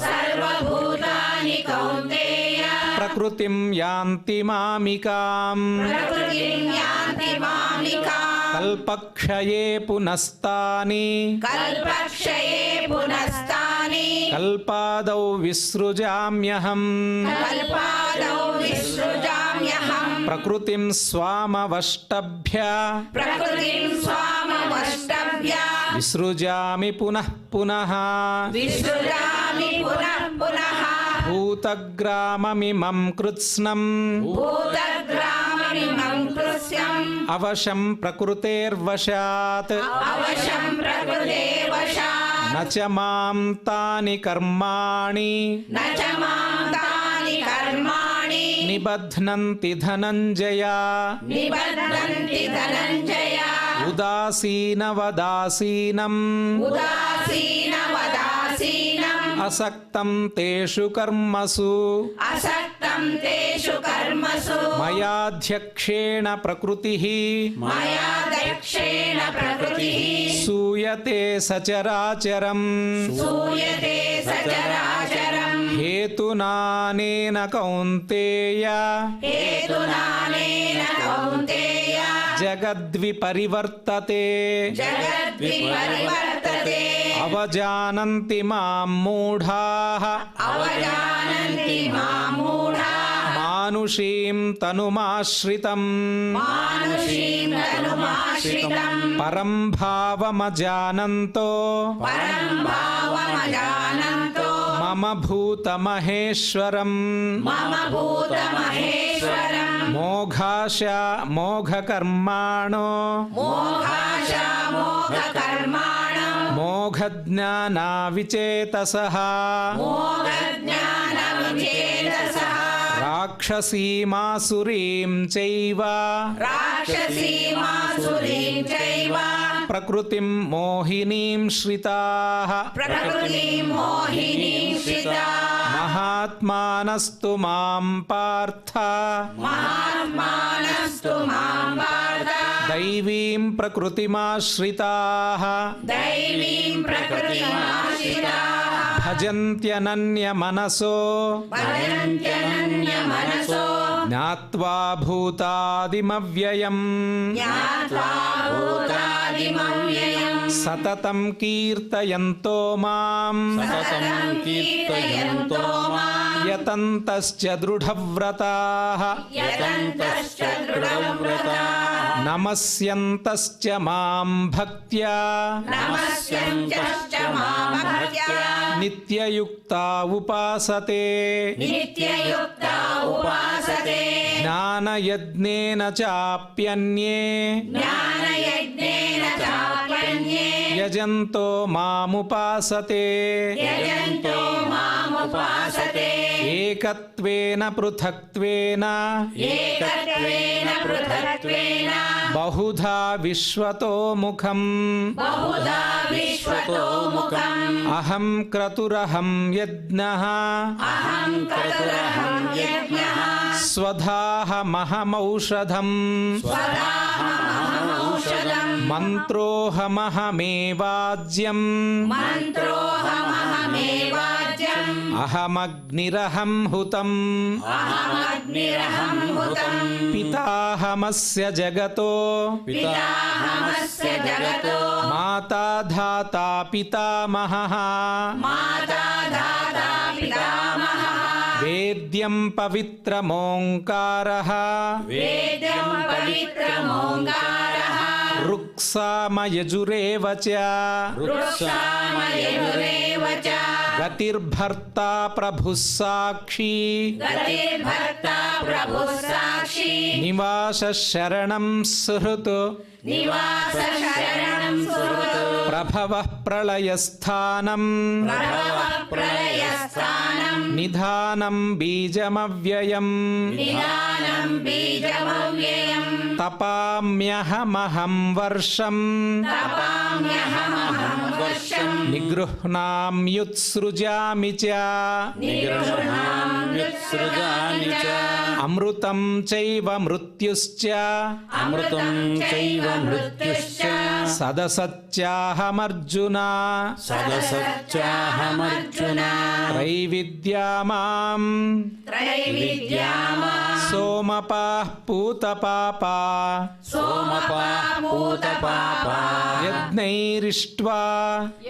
सर्वभूतानि कौन्तेय ಪ್ರಕೃತಿಂ ಯಾಂತಿ ಮಾಮಿಕಾಂ प्रकृतिं यान्ति मामिकाम् ಕಲ್ಪಕ್ಷಯೇ ಪುನಸ್ತಾನಿ कल्पक्षये पुनस्तानि ಕಲ್ಪಾದೌ ವಿಸೃಜಾಮ್ಯಹಂ कल्पादौ विसृजाम्यहम् ಪ್ರಕೃತಿಂ ಸ್ವಾಮವಷ್ಟಭ್ಯ प्रकृतिं स्वामवष्टभ्य ವಿಸೃಜಾಮಿ ಪುನಃ ಪುನಃ विसृजामि पुनः पुनः ಭೂತಗ್ರಾಮಮಿಮಂ ಕೃತ್ಸ್ನಂ भूतग्राममिमं कृत्स्नम् ಅವಶಂ ಪ್ರಕೃತೇರ್ವಶಾತ್ अवशं प्रकृते वशात् ನ ಚ ಮಾಂ ತಾನಿ ಕರ್ಮಾಣಿ न च मां तानि कर्माणि ನಿಬಧ್ನಂತಿ ಧನಂಜಯ निबध्नन्ति धनञ्जय ಉದಾಸೀನವದಾಸೀನಂ उदासीनवदासीनम् ಅಸಕ್ತಂ ತೇಷು ಕರ್ಮಸು असक्तं तेषु कर्मसु ಮಯಾಧ್ಯಕ್ಷೇಣ ಪ್ರಕೃತಿಃ मया दक्षेण प्रकृतिः ಸೂಯತೆ ಸಚರಾಚರಂ सूयते सचराचरम् ಹೇತುನಾನೇನ ಕೌಂತೇಯ हेतुनानेन कौन्तेय ಜಗದ್ವಿಪರಿವರ್ತತೆ जगद्विपरिवर्तते ಅವಜಾನಂತಿ ಮಾಂ ಮೂಢಾಃ अवजानन्ति मामूढाः ಮಾನುಷೀಂ ತನುಮಾಶ್ರಿತಂ मानुषीं तनुमाश्रितम् ಪರಂ ಭಾವಮಜಾನಂತೋ परं भावमजानन्तो ಮಮ ಭೂತಮಹೇಶ್ವರಂ मम भूतमहेश्वरम् ಮೋಘಕರ್ಮಾಣೋ मोहाशामोहकर्माणम् ಮೋಘಜ್ಞಾನಾವಿಚೇತಸಃ मोहज्ञानविचेतसः ರಾಕ್ಷಸೀಮಾಸುರೀಂ ಚೈವ राक्षसीमासुरीं चैव ಪ್ರಕೃತಿಂ ಮೋಹಿನೀಂ ಶ್ರಿತಾಃ प्रकृतिं मोहिनीं श्रिता ಮಹಾತ್ಮಾನಸ್ತು ಮಾಂ ಪಾರ್ಥ महात्मानस्तु मां पार्थ ದೈವೀಂ ಪ್ರಕೃತಿಮಾಶ್ರಿತಾಃ दैवीं प्रकृतिमाश्रिताः ಭಜಂತ್ಯನನ್ಯಮನಸೋ भजन्त्यनन्यमनसो ಜ್ಞಾತ್ವಾ ಭೂತಾದಿಮವ್ಯಯಂ ज्ञात्वा भूतादिमव्ययम् ಸತತಂ ಕೀರ್ತಯಂತೋ ಮಾಂ सततं कीर्तयन्तो माम् ಯತಂತಶ್ಚ ದೃಢವ್ರತಾಃ यतन्तश्च दृढव्रताः ನಮಸ್ಯಂತಶ್ಚ ಮಾಂ ಭಕ್ತ್ಯಾ नमस्यन्तश्च ನಿತ್ಯಯುಕ್ತಾ ಉಪಾಸತೆ ನಿತ್ಯಯುಕ್ತ ಉಪಾಸತೆ ಜ್ಞಾನಯಜ್ಞೇನ ಚಾಪ್ಯನ್ಯೇ ಜ್ಞಾನಯಜ್ಞೇನ ಚಾಪ್ಯನ್ಯೇ ಯಜಂತೋ ಮಾಮುಪಾಸತೆ ಯಜಂತೋ ಮಾಮುಪಾಸತೆ ಏಕತ್ವೇನ ಪೃಥಕ್ತ್ವೇನ ಏಕತ್ವೇನ ಪೃಥಕ್ತ್ವೇನ ಬಹುಧಾ ವಿಶ್ವತೋ ಮುಖಂ ಬಹುಧಾ ವಿಶ್ವತೋ ಮುಖಂ ಅಹಂ ಕ್ರತುರಹಂ ಯಜ್ಞಃ ಅಹಂ ಕ್ರತುರಹಂ ಯಜ್ಞಃ ಸ್ವಧಾಹಮಹಮೌಷಧಂ ಸ್ವಧಾಹಮಹಮೌಷಧಂ ಮಂತ್ರೋಹಮಹಮೇವಾಜ್ಯಂ ಮಂತ್ರೋಹಮಹಮೇವಾಜ್ಯಂ ಅಹಮಗ್ನಿರಹಂ ಹುತಂ ಅಹಮಗ್ನಿರಹಂ ಹುತಂ ಪಿತಾಹಮಸ್ಯ ಜಗತೋ ಪಿತಾಹಮಸ್ಯ ಜಗತೋ ಮಾತಾ ಧಾತಾ ಪಿತಾಮಹಃ ಮಾತಾ ಧಾತಾ ಪಿತಾಮಹಃ ವೇದ್ಯಂ ಪವಿತ್ರಮೋಂಕಾರಃ ವೇದ್ಯಂ ಪವಿತ್ರಮೋಂಕಾರಃ ರುಕ್ಸಾಮಯಜುರೇವ ಚ ವೃಕ್ಷಾಮಯಯುರೇವ ಚ ಗತಿರ್ಭರ್ತಾ ಪ್ರಭುಃ ಸಾಕ್ಷಿ ಗತಿರ್ಭರ್ತಾ ಪ್ರಭುಃ ಸಾಕ್ಷಿ ನಿವಾಸ ಶರಣಂ ಸುಹೃತ್ ನಿವಾಸ ಶರಣಂ ಸುಹೃತ್ ಪ್ರಭವಃ ಪ್ರಳಯಸ್ಥಾನಂ ಪ್ರಭವಃ ಪ್ರಳಯಸ್ಥಾನಂ ನಿಧಾನಂ ಬೀಜಮವ್ಯಯಂ ನಿಧಾನಂ ಬೀಜಮವ್ಯಯಂ ತಪಾಮ್ಯಹಮಹಂ ವರ್ಷಂ ತಪಾಮ್ಯಹಮಹಂ ವರ್ಷಂ ನಿಗೃಹ್ಣಾಮ್ಯುತ್ಸೃಜಾಮಿ ಚ ನಿಗೃಹ್ಣಾಮ್ಯುತ್ಸೃಜಾಮಿ ಚ ಅಮೃತಂ ಚೈವ ಮೃತ್ಯುಶ್ಚ ಅಮೃತಂ ಚೈವ ಮೃತ್ಯುಶ್ಚ ಸದಸತ್ಯಾಹಮರ್ಜುನ ಸದಸಚ್ಚಾಹಮರ್ಜುನ ತ್ರೈವಿದ್ಯಾ ಮಾಂ ತ್ರೈವಿದ್ಯಾಮಾ ಸೋಮಪಾಃ ಪೂತಪಾಪಾ ಸೋಮಪಾಃ ಪೂತಪಾಪಾ ಯಜ್ಞೈರಿಷ್ಟ್ವಾ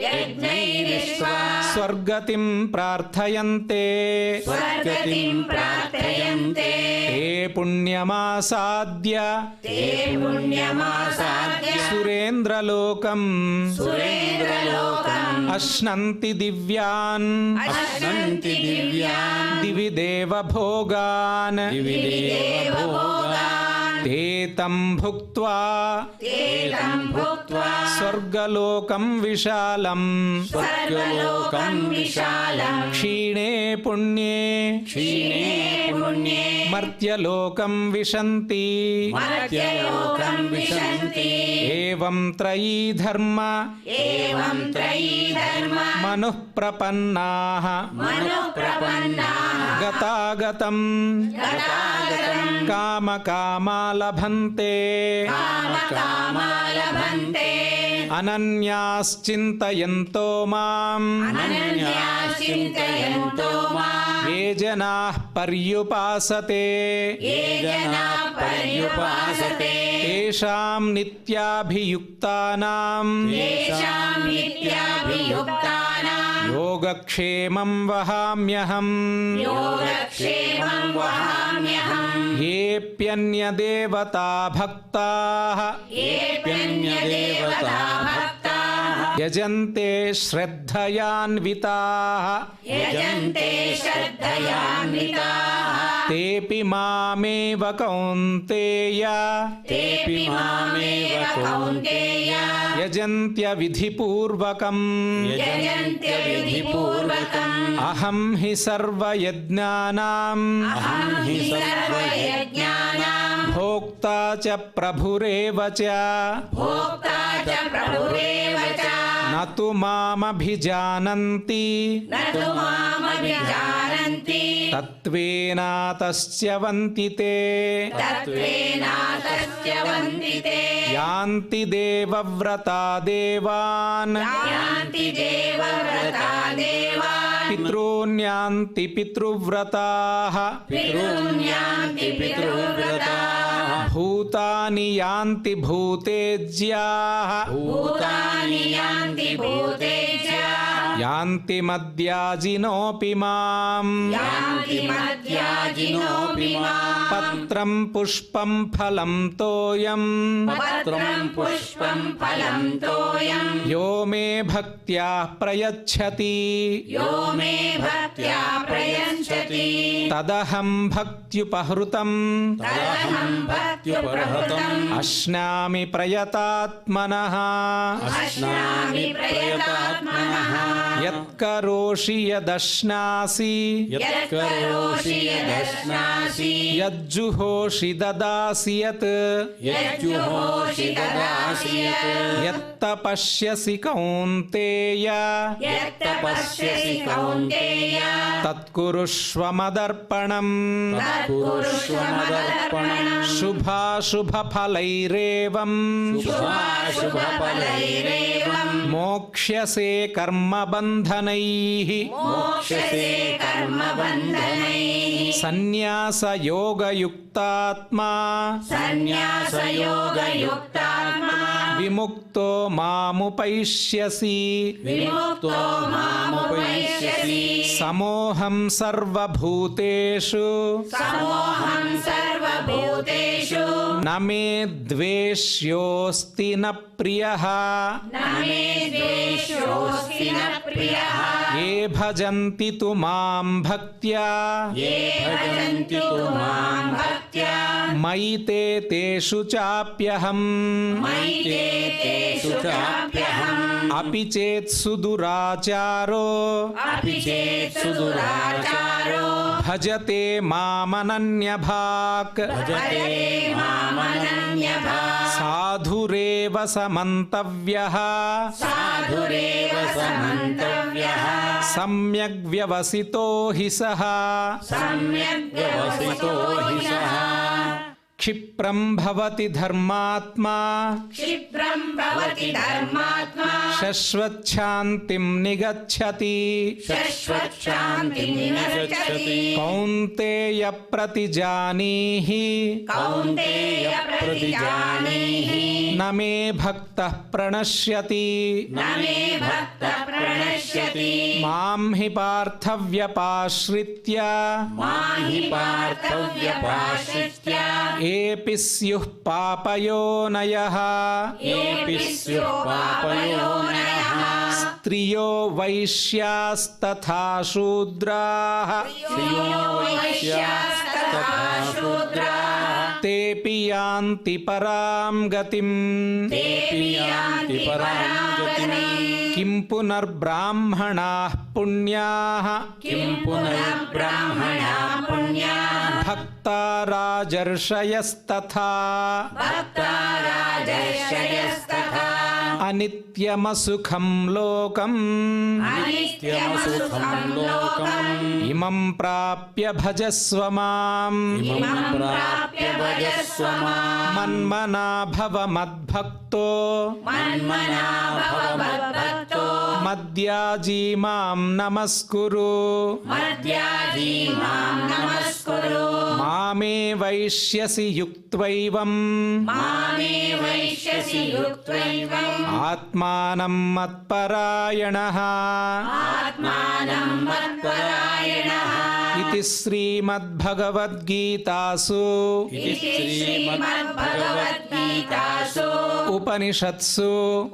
ಯಜ್ಞೈರಿಷ್ಟ್ವಾ ಸ್ವರ್ಗತಿಂ ಪ್ರಾರ್ಥಯಂತೆ ಸ್ವರ್ಗತಿಂ ಪ್ರಾರ್ಥಯಂತೆ ತೇ ಪುಣ್ಯಮಾಸಾದ್ಯ ತೇ ಪುಣ್ಯಮಾಸಾದ್ಯ ಸುರೇಂದ್ರಲೋಕಂ ಸುರೇಂದ್ರಲೋಕಂ ಅಶ್ನಂತಿ ದಿವ್ಯಾನ್ ಅಶ್ನಂತಿ ದಿವ್ಯಾನ್ ದಿವಿ ದೇವಭೋಗಾನ್ ದಿವಿ ದೇವಭೋಗಾನ್ ತೇ ತಂ ಭುಕ್ತ್ವಾ ತೇ ತಂ ಭುಕ್ತ್ವಾ ಸ್ವರ್ಗಲೋಕಂ ವಿಶಾಲಂ ಸ್ವರ್ಗಲೋಕಂ ವಿಶಾಲಂ ಕ್ಷೀಣೇ ಪುಣ್ಯೇ ಕ್ಷೀಣೇ ಪುಣ್ಯೇ ಮರ್ತ್ಯಲೋಕಂ ವಿಶಂತಿ ಮರ್ತ್ಯಲೋಕಂ ವಿಶಂತಿ ಏವಂ ತ್ರಯೀ ಧರ್ಮ ಏವಂ ತ್ರಯೀ ಧರ್ಮ ಮನುಃ ಪ್ರಪನ್ನಾಃ ಮನುಃ ಪ್ರಪನ್ನಾಃ ಗತಾಗತಂ ಗತಾಗತಂ ಕಾಮಕಾಮಾ ಲಭಂತೆ ಕಾಮಕಾಮಾ ಲಭಂತೆ ಅನನ್ಯಾಶ್ಚಿಂತಯಂತೋ ಮಾಂ ಅನನ್ಯಾಸ್ ಚಿಂತಯಂತೋ ಮಾಂ ಯೇ ಜನಾಃ ಪರ್ಯುಪಾಸತೆ ಯೇ ಜನಾಃ ಪರ್ಯುಪಾಸತೆ ತೇಷಾಂ ನಿತ್ಯಾಭಿಯುಕ್ತಾನಾಂ ತೇಷಾಂ ನಿತ್ಯಾಭಿಯುಕ್ತಾನಾಂ ಯೋಗಕ್ಷೇಮಂ ವಹಾಮ್ಯಹಂ ಯೋಗಕ್ಷೇಮಂ ವಹಾಮ್ಯಹಂ ಯೇಪ್ಯನ್ಯದೇವತಾ ಭಕ್ತಾಃ ಯೇಪ್ಯನ್ಯದೇವತಾ ಭಕ್ತಾಃ ಯಜಂತೆ ಶ್ರದ್ಧಯಾನ್ವಿತಾಃ ಯಜಂತೆ ಶ್ರದ್ಧಯಾನ್ವಿತಾಃ ತೇಪಿ ಮಾಮೇವ ಕೌಂತೇಯ ತೇಪಿ ಮಾಮೇವ ಕೌಂತೇಯ ಯಜಂತ್ಯ ವಿಧಿಪೂರ್ವಕಂ ಯಜಂತ್ಯ ವಿಧಿಪೂರ್ವಕಂ ಅಹಂ ಹಿ ಸರ್ವಯಜ್ಞಾನಾಂ ಅಹಂ ಹಿ ಸರ್ವಯಜ್ಞಾನಾಂ ಭೋಕ್ತಾ ಚ ಪ್ರಭುರೇವ ಚ ಭೋಕ್ತಾ ಚ ಪ್ರಭುರೇವ ಚ ನ ತು ಮಾಮಭಿಜಾನಂತಿ ನ ತು ಮಾಮಭಿಜಾನಂತಿ ತತ್ವೇನಾತಸ್ಯ ವಂತಿತೆ ತತ್ವೇನಾತಸ್ಯ ವಂದಿತೆ ಯಾಂತಿ ದೇವವ್ರತಾ ದೇವಾನ್ ಯಾಂತಿ ದೇವವ್ರತಾ ದೇವಾನ್ ಪಿತॄನ್ಯಾಂತಿ ಪಿತೃವ್ರತಾಃ ಪಿತॄನ್ಯಾಂತಿ ಪಿತೃವ್ರತಾಃ ಭೂತಾನಿ ಯಾಂತಿ ಭೂತೇಜ್ಯಾಃ ಭೂತಾನಿ ಯಾಂತಿ ಭೂತೇಜ್ಯಾಃ ಯಾಂತಿ ಮದ್ಯಾಜಿನೋಪಿ ಮಾಂ ಯಾಂತಿ ಮದ್ಯಾಜಿನೋಪಿ ಮಾಂ ಪತ್ರಂ ಪುಷ್ಪಂ ಫಲಂ ತೋಯಂ ಪತ್ರಂ ಪುಷ್ಪಂ ಫಲಂ ತೋಯಂ ಯೋ ಮೇ ಭಕ್ತ್ಯಾ ಪ್ರಯಚ್ಛತಿ ಯೋ ಮೇ ಭಕ್ತ್ಯಾ ಪ್ರಯಚ್ಛತಿ ತದಹಂ ಭಕ್ತ್ಯುಪಹೃತಂ ತದಹಂ ಭಕ್ತ್ಯುಪಹೃತಂ ಅಶ್ನಾಮಿ ಪ್ರಯತಾತ್ಮನಃ ಅಶ್ನಾಮಿ ಪ್ರಯತಾತ್ಮನಃ ಯತ್ಕರೋಷಿ ಯದಶ್ನಾಸಿ ಯತ್ಕರೋಷಿ ಯದಶ್ನಾಸಿ ಯಜ್ಜುಹೋಷಿ ದದಾಸಿ ಯತ್ ಯಜ್ಜುಹೋಷಿ ದದಾಸಿ ಯತ್ ಯತ್ತಪಶ್ಯಸಿ ಕೌಂತೇಯ ಯತ್ತಪಶ್ಯಸಿ ಕೌಂತೇಯ ತತ್ಕುರುಷ್ವ ಮದರ್ಪಣಂ ತತ್ಕುರುಷ್ವ ಮದರ್ಪಣಂ ಶುಭಾಶುಭಫಲೈರೇವಂ ಶುಭಾಶುಭಫಲೈರೇವಂ ಮೋಕ್ಷ್ಯಸೆ ಕರ್ಮಬಂಧನೈಃ ಮೋಕ್ಷಸೆ ಕರ್ಮಬಂಧನೈಃ ಸನ್ಯಾಸಯೋಗಯುಕ್ತಾತ್ಮಾ ಸನ್ಯಾಸಯೋಗಯುಕ್ತಾತ್ಮಾ ವಿಮುಕ್ತೋ ಮಾಮುಪೈಷ್ಯಸಿ ವಿಮುಕ್ತೋ ಮಾಮುಪೈಷ್ಯಸಿ ಸಮೋಹಂ ಸರ್ವಭೂತೇಷು ಸಮೋಹಂ ಸರ್ವಭೂತೇಷು ನ ಮೇ ದ್ವೇಷ್ಯೋಸ್ತಿ ನ ಪ್ರಿಯಃ ನ ಮೇ ದ್ವೇಷೋಸ್ತಿ ನ ಪ್ರಿಯಃ ಯೇ ಭಜಂತಿ ತು ಮಾಂ ಭಕ್ತ್ಯಾ ಯೇ ಭಜಂತಿ ತು ಮಾಂ ಭಕ್ತ್ಯಾ ಮಯಿ ತೇ ತೇಷು ಚಾಪ್ಯಹಂ ಮಯಿ ತೇ ತೇಷು ಚಾಪ್ಯಹಂ ಅಪಿ ಚೇತ್ ಸುದುರಾಚಾರೋ ಅಪಿ ಚೇತ್ ಸುದುರಾಚಾರೋ ಭಜತೆ ಮಾಮನನ್ಯಭಾಕ್ ಭಜತೆ ಮಾಮನನ್ಯಭಾಕ್ ಸಾಧುರೇವ ಸಮಂತವ್ಯಃ ಸಾಧುರೇವ ಸಮಂತವ್ಯಃ ಸಮ್ಯಗ್ ವ್ಯವಸಿತೋ ಹಿ ಸಃ ಸಮ್ಯಕ್ ವ್ಯವಸಿತೋ ಹಿ ಸಃ ಕ್ಷಿಪ್ರಂ ಭವತಿ ಧರ್ಮಾತ್ಮಾ ಕ್ಷಿಪ್ರಂ ಭವತಿ ಧರ್ಮಾತ್ಮಾ ಶಶ್ವಚ್ಛಾಂತಿಂ ನಿಗಚ್ಛತಿ ಶಶ್ವಚ್ಛಾಂತಿಂ ನಿಗಚ್ಚತಿ ಕೌಂತೇಯ ಪ್ರತಿಜಾನೀಹಿ ಕೌಂತೇಯ ಪ್ರತಿಜಾನೀಹಿ ನ ಮೇ ಭಕ್ತಃ ಪ್ರಣಶ್ಯತಿ ನ ಮೇ ಭಕ್ತಃ ಪ್ರಣಶ್ಯತಿ ಮಾಂ ಹಿ ಪಾರ್ಥವ್ಯಪಾಶ್ರಿತ್ಯ ಮಾಹಿ ಪಾರ್ಥವ್ಯಪಾಶ್ರಿತ್ಯ ಏಪಿ ಸ್ಯುಃ ಪಾಪಯೋನಯಃ ಏಪಿ ಸ್ಯುಃ ಪಾಪಯೋನಯಃ ಸ್ತ್ರಿಯೋ ವೈಶ್ಯಾಸ್ತಥಾ ಶೂದ್ರಾಃ ಸ್ತ್ರಿಯೋ ವೈಶ್ಯಾಸ್ತಥಾ ಶೂದ್ರಾಃ ತೇಪಿ ಯಾಂತಿ ಪರಾಂ ಗತಿಂ ತೇಪಿ ಯಾಂತಿ ಪರಾಂ ಗತಿಂ ಕಿಂ ಪುನರ್ಬ್ರಾಹ್ಮಣಾಃ ಪುಣ್ಯಾಃ ಕಿಂ ಪುನಃ ಬ್ರಾಹ್ಮಣಾ ಪುಣ್ಯಾಃ ಭಕ್ತಾ ರಾಜರ್ಷಯಸ್ತಥಾ ಭಕ್ತಾ ರಾಜರ್ಷಯಸ್ತಥಾ ಅನಿತ್ಯಮಸುಖಂ ಲೋಕಂ ಅನಿತ್ಯಮಸುಖಂ ಲೋಕಂ ಇಮಂ ಪ್ರಾಪ್ಯ ಭಜಸ್ವ ಮಾಂ ಇಮಂ ಪ್ರಾಪ್ಯ ಭಜಸ್ವ ಮಾಂ ಮನ್ಮನಾ ಭವ ಮದ್ಭಕ್ತೋ ಮನ್ಮನಾ ಭವ ಮದ್ಭಕ್ತೋ ಮದ್ಯಾಜೀ ಮಾಂ ನಮಸ್ಕುರು ಮದ್ಯಾಜೀ ಮಾಂ ನಮಸ್ಕುರು ಮಾಮೇ ವೈಷ್ಯಸಿ ಯುಕ್ತ್ವೈವಂ ಮಾಮೇ ವೈಶ್ಯಸಿ ಯುಕ್ತೈವಂ ಆತ್ಮಾನಂ ಮತ್ಪರಾಯಣಃ ಆತ್ಮಾನಂ ಮತ್ಪರಾಯಣಃ ಇತಿ ಶ್ರೀಮದ್ಭಗವದ್ಗೀತಾಸು ಇತಿ ಶ್ರೀಮದ್ಭಗವದ್ಗೀತಾಸು ಉಪನಿಷತ್ಸು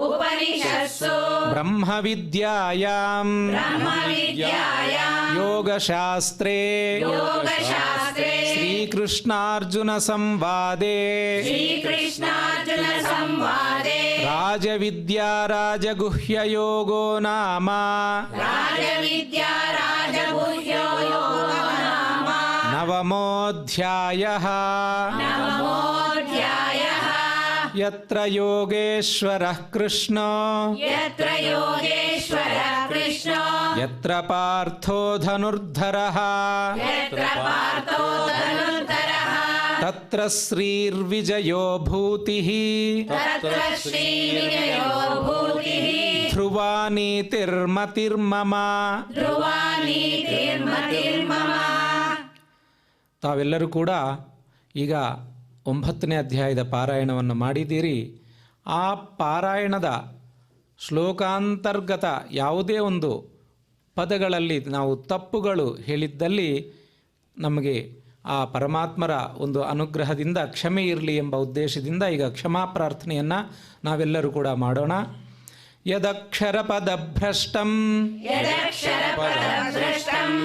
ಉಪನಿಷತ್ಸು ಬ್ರಹ್ಮವಿದ್ಯಾಯಾಂ ಬ್ರಹ್ಮವಿದ್ಯಾಯಾಂ ಯೋಗಶಾಸ್ತ್ರೇ ಯೋಗಶಾಸ್ತ್ರೇ ಶ್ರೀಕೃಷ್ಣಾರ್ಜುನ ಸಂವಾದೇ ಶ್ರೀಕೃಷ್ಣಾರ್ಜುನ ಸಂವಾದೇ ರಾಜವಿದ್ಯಾ ರಾಜಗುಹ್ಯಯೋಗೋ ನಾಮ ರಾಜವಿದ್ಯಾ ರಾಜಗುಹ್ಯೋ ಯೋಗೋ ನಾಮ ನವಮೋऽಧ್ಯಾಯಃ ನವಮೋऽಧ್ಯಾಯಃ ಯತ್ರ ಯೋಗೇಶ್ವರಃ ಕೃಷ್ಣೋ ಯತ್ರ ಯೋಗೇಶ್ವರಃ ಕೃಷ್ಣೋ ಯತ್ರ ಪಾರ್ಥೋ ಧನುರ್ಧರಃ ಯತ್ರ ಪಾರ್ಥೋ ಧನುರ್ಧರಃ ತತ್ರ ಶ್ರೀರ್ವಿಜಯೋ ಭೂತಿಃ ತತ್ರ ಶ್ರೀವಿಜಯೋ ಭೂತಿಃ ಧ್ರುವ ನೀತಿರ್ಮತಿರ್ಮಮ. ಧ್ರುವ ನೀತಿರ್ಮತಿರ್ಮಮ. ತಾವೆಲ್ಲರೂ ಕೂಡ ಈಗ 9ನೇ ಅಧ್ಯಾಯದ ಪಾರಾಯಣವನ್ನು ಮಾಡಿದ್ದೀರಿ. ಆ ಪಾರಾಯಣದ ಶ್ಲೋಕಾಂತರ್ಗತ ಯಾವುದೇ ಒಂದು ಪದಗಳಲ್ಲಿ ನಾವು ತಪ್ಪುಗಳು ಹೇಳಿದ್ದಲ್ಲಿ ನಮಗೆ ಆ ಪರಮಾತ್ಮರ ಒಂದು ಅನುಗ್ರಹದಿಂದ ಕ್ಷಮೆ ಇರಲಿ ಎಂಬ ಉದ್ದೇಶದಿಂದ ಈಗ ಕ್ಷಮಾ ಪ್ರಾರ್ಥನೆಯನ್ನು ನಾವೆಲ್ಲರೂ ಕೂಡ ಮಾಡೋಣ. ಯದಕ್ಷರಪದಭ್ರಷ್ಟಂ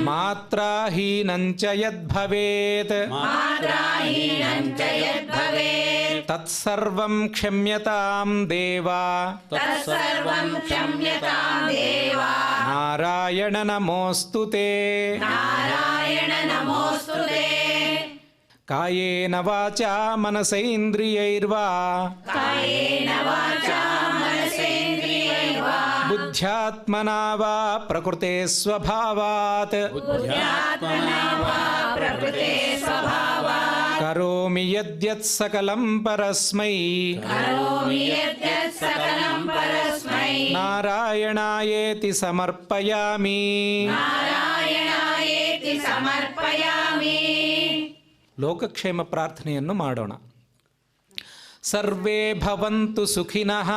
ಮಾತ್ರಾಹೀನಂಚ ಯದ್ಭವೇತ್ ತತ್ಸರ್ವಂ ಕ್ಷಮ್ಯತಾಂ ದೇವಾ ನಾರಾಯಣ ನಮೋಸ್ತುತೇ. ಕಾಯೇನ ವಾಚಾ ಮನಸೇಂದ್ರಿಯೈರ್ವಾ ಬುದ್ಧ್ಯಾತ್ಮನಾ ವಾ ಪ್ರಕೃತೆ ಸ್ವಭಾವಾತ್ ಕರೋಮಿ ಯದ್ಯತ್ ಸಕಲಂ ಪರಸ್ಮೈ ನಾರಾಯಣಾಯೇತಿ ಸಮರ್ಪಯಾಮಿ. ಲೋಕಕ್ಷೇಮ ಪ್ರಾರ್ಥನೆಯನ್ನು ಮಾಡೋಣ. ಸರ್ವೇ ಭವಂತು ಸುಖಿನಃ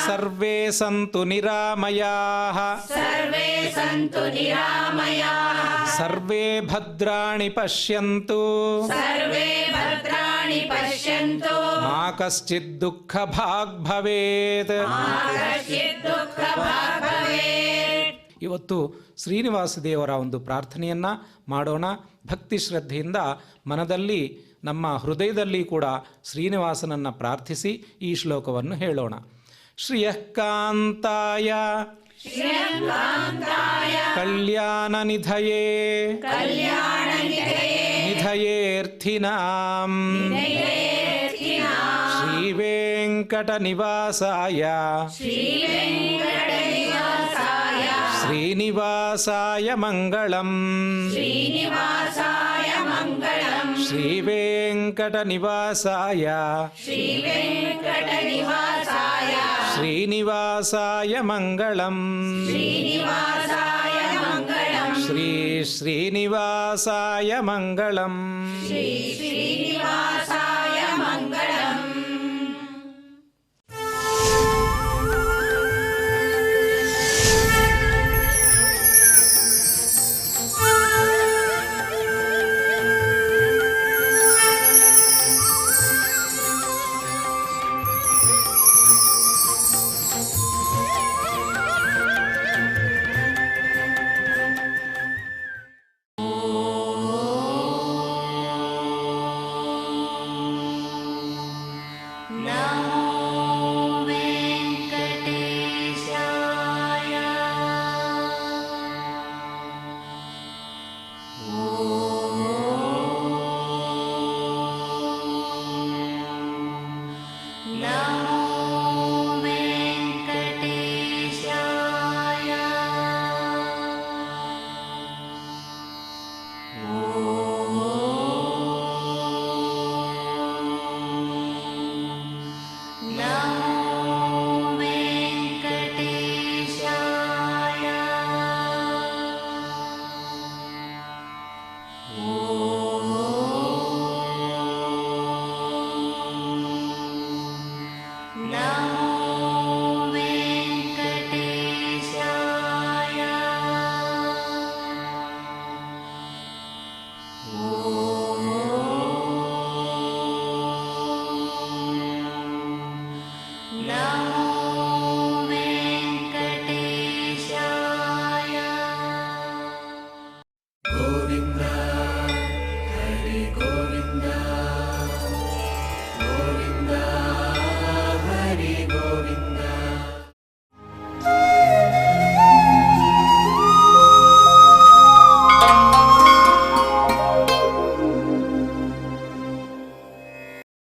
ಸರ್ವೇ ಸಂತು ನಿರಾಮಯಾಃ ಸರ್ವೇ ಭದ್ರಾಣಿ ಪಶ್ಯಂತು ಮಾ ಕಶ್ಚಿತ್ ದುಃಖ ಭಾಗ್ ಭವೇತ್. ಇವತ್ತು ಶ್ರೀನಿವಾಸ ದೇವರ ಒಂದು ಪ್ರಾರ್ಥನೆಯನ್ನು ಮಾಡೋಣ. ಭಕ್ತಿ ಶ್ರದ್ಧೆಯಿಂದ ಮನದಲ್ಲಿ ನಮ್ಮ ಹೃದಯದಲ್ಲಿ ಕೂಡ ಶ್ರೀನಿವಾಸನನ್ನು ಪ್ರಾರ್ಥಿಸಿ ಈ ಶ್ಲೋಕವನ್ನು ಹೇಳೋಣ. ಶ್ರಿಯಃ ಕಾಂತಾಯ ಕಲ್ಯಾಣ ನಿಧಯೇ ನಿಧಯೇರ್ಥಿನಾಂ ಶ್ರೀ ವೆಂಕಟ ನಿವಾಸಾಯ ಶ್ರೀನಿವಾಸಾಯ ಮಂಗಳಂ. ಶ್ರೀ ವೆಂಕಟ ನಿವಾಸಾಯ ಶ್ರೀನಿವಾಸಾಯ ಮಂಗಳಂ. ಶ್ರೀ ಶ್ರೀನಿವಾಸಾಯ ಮಂಗಳಂ.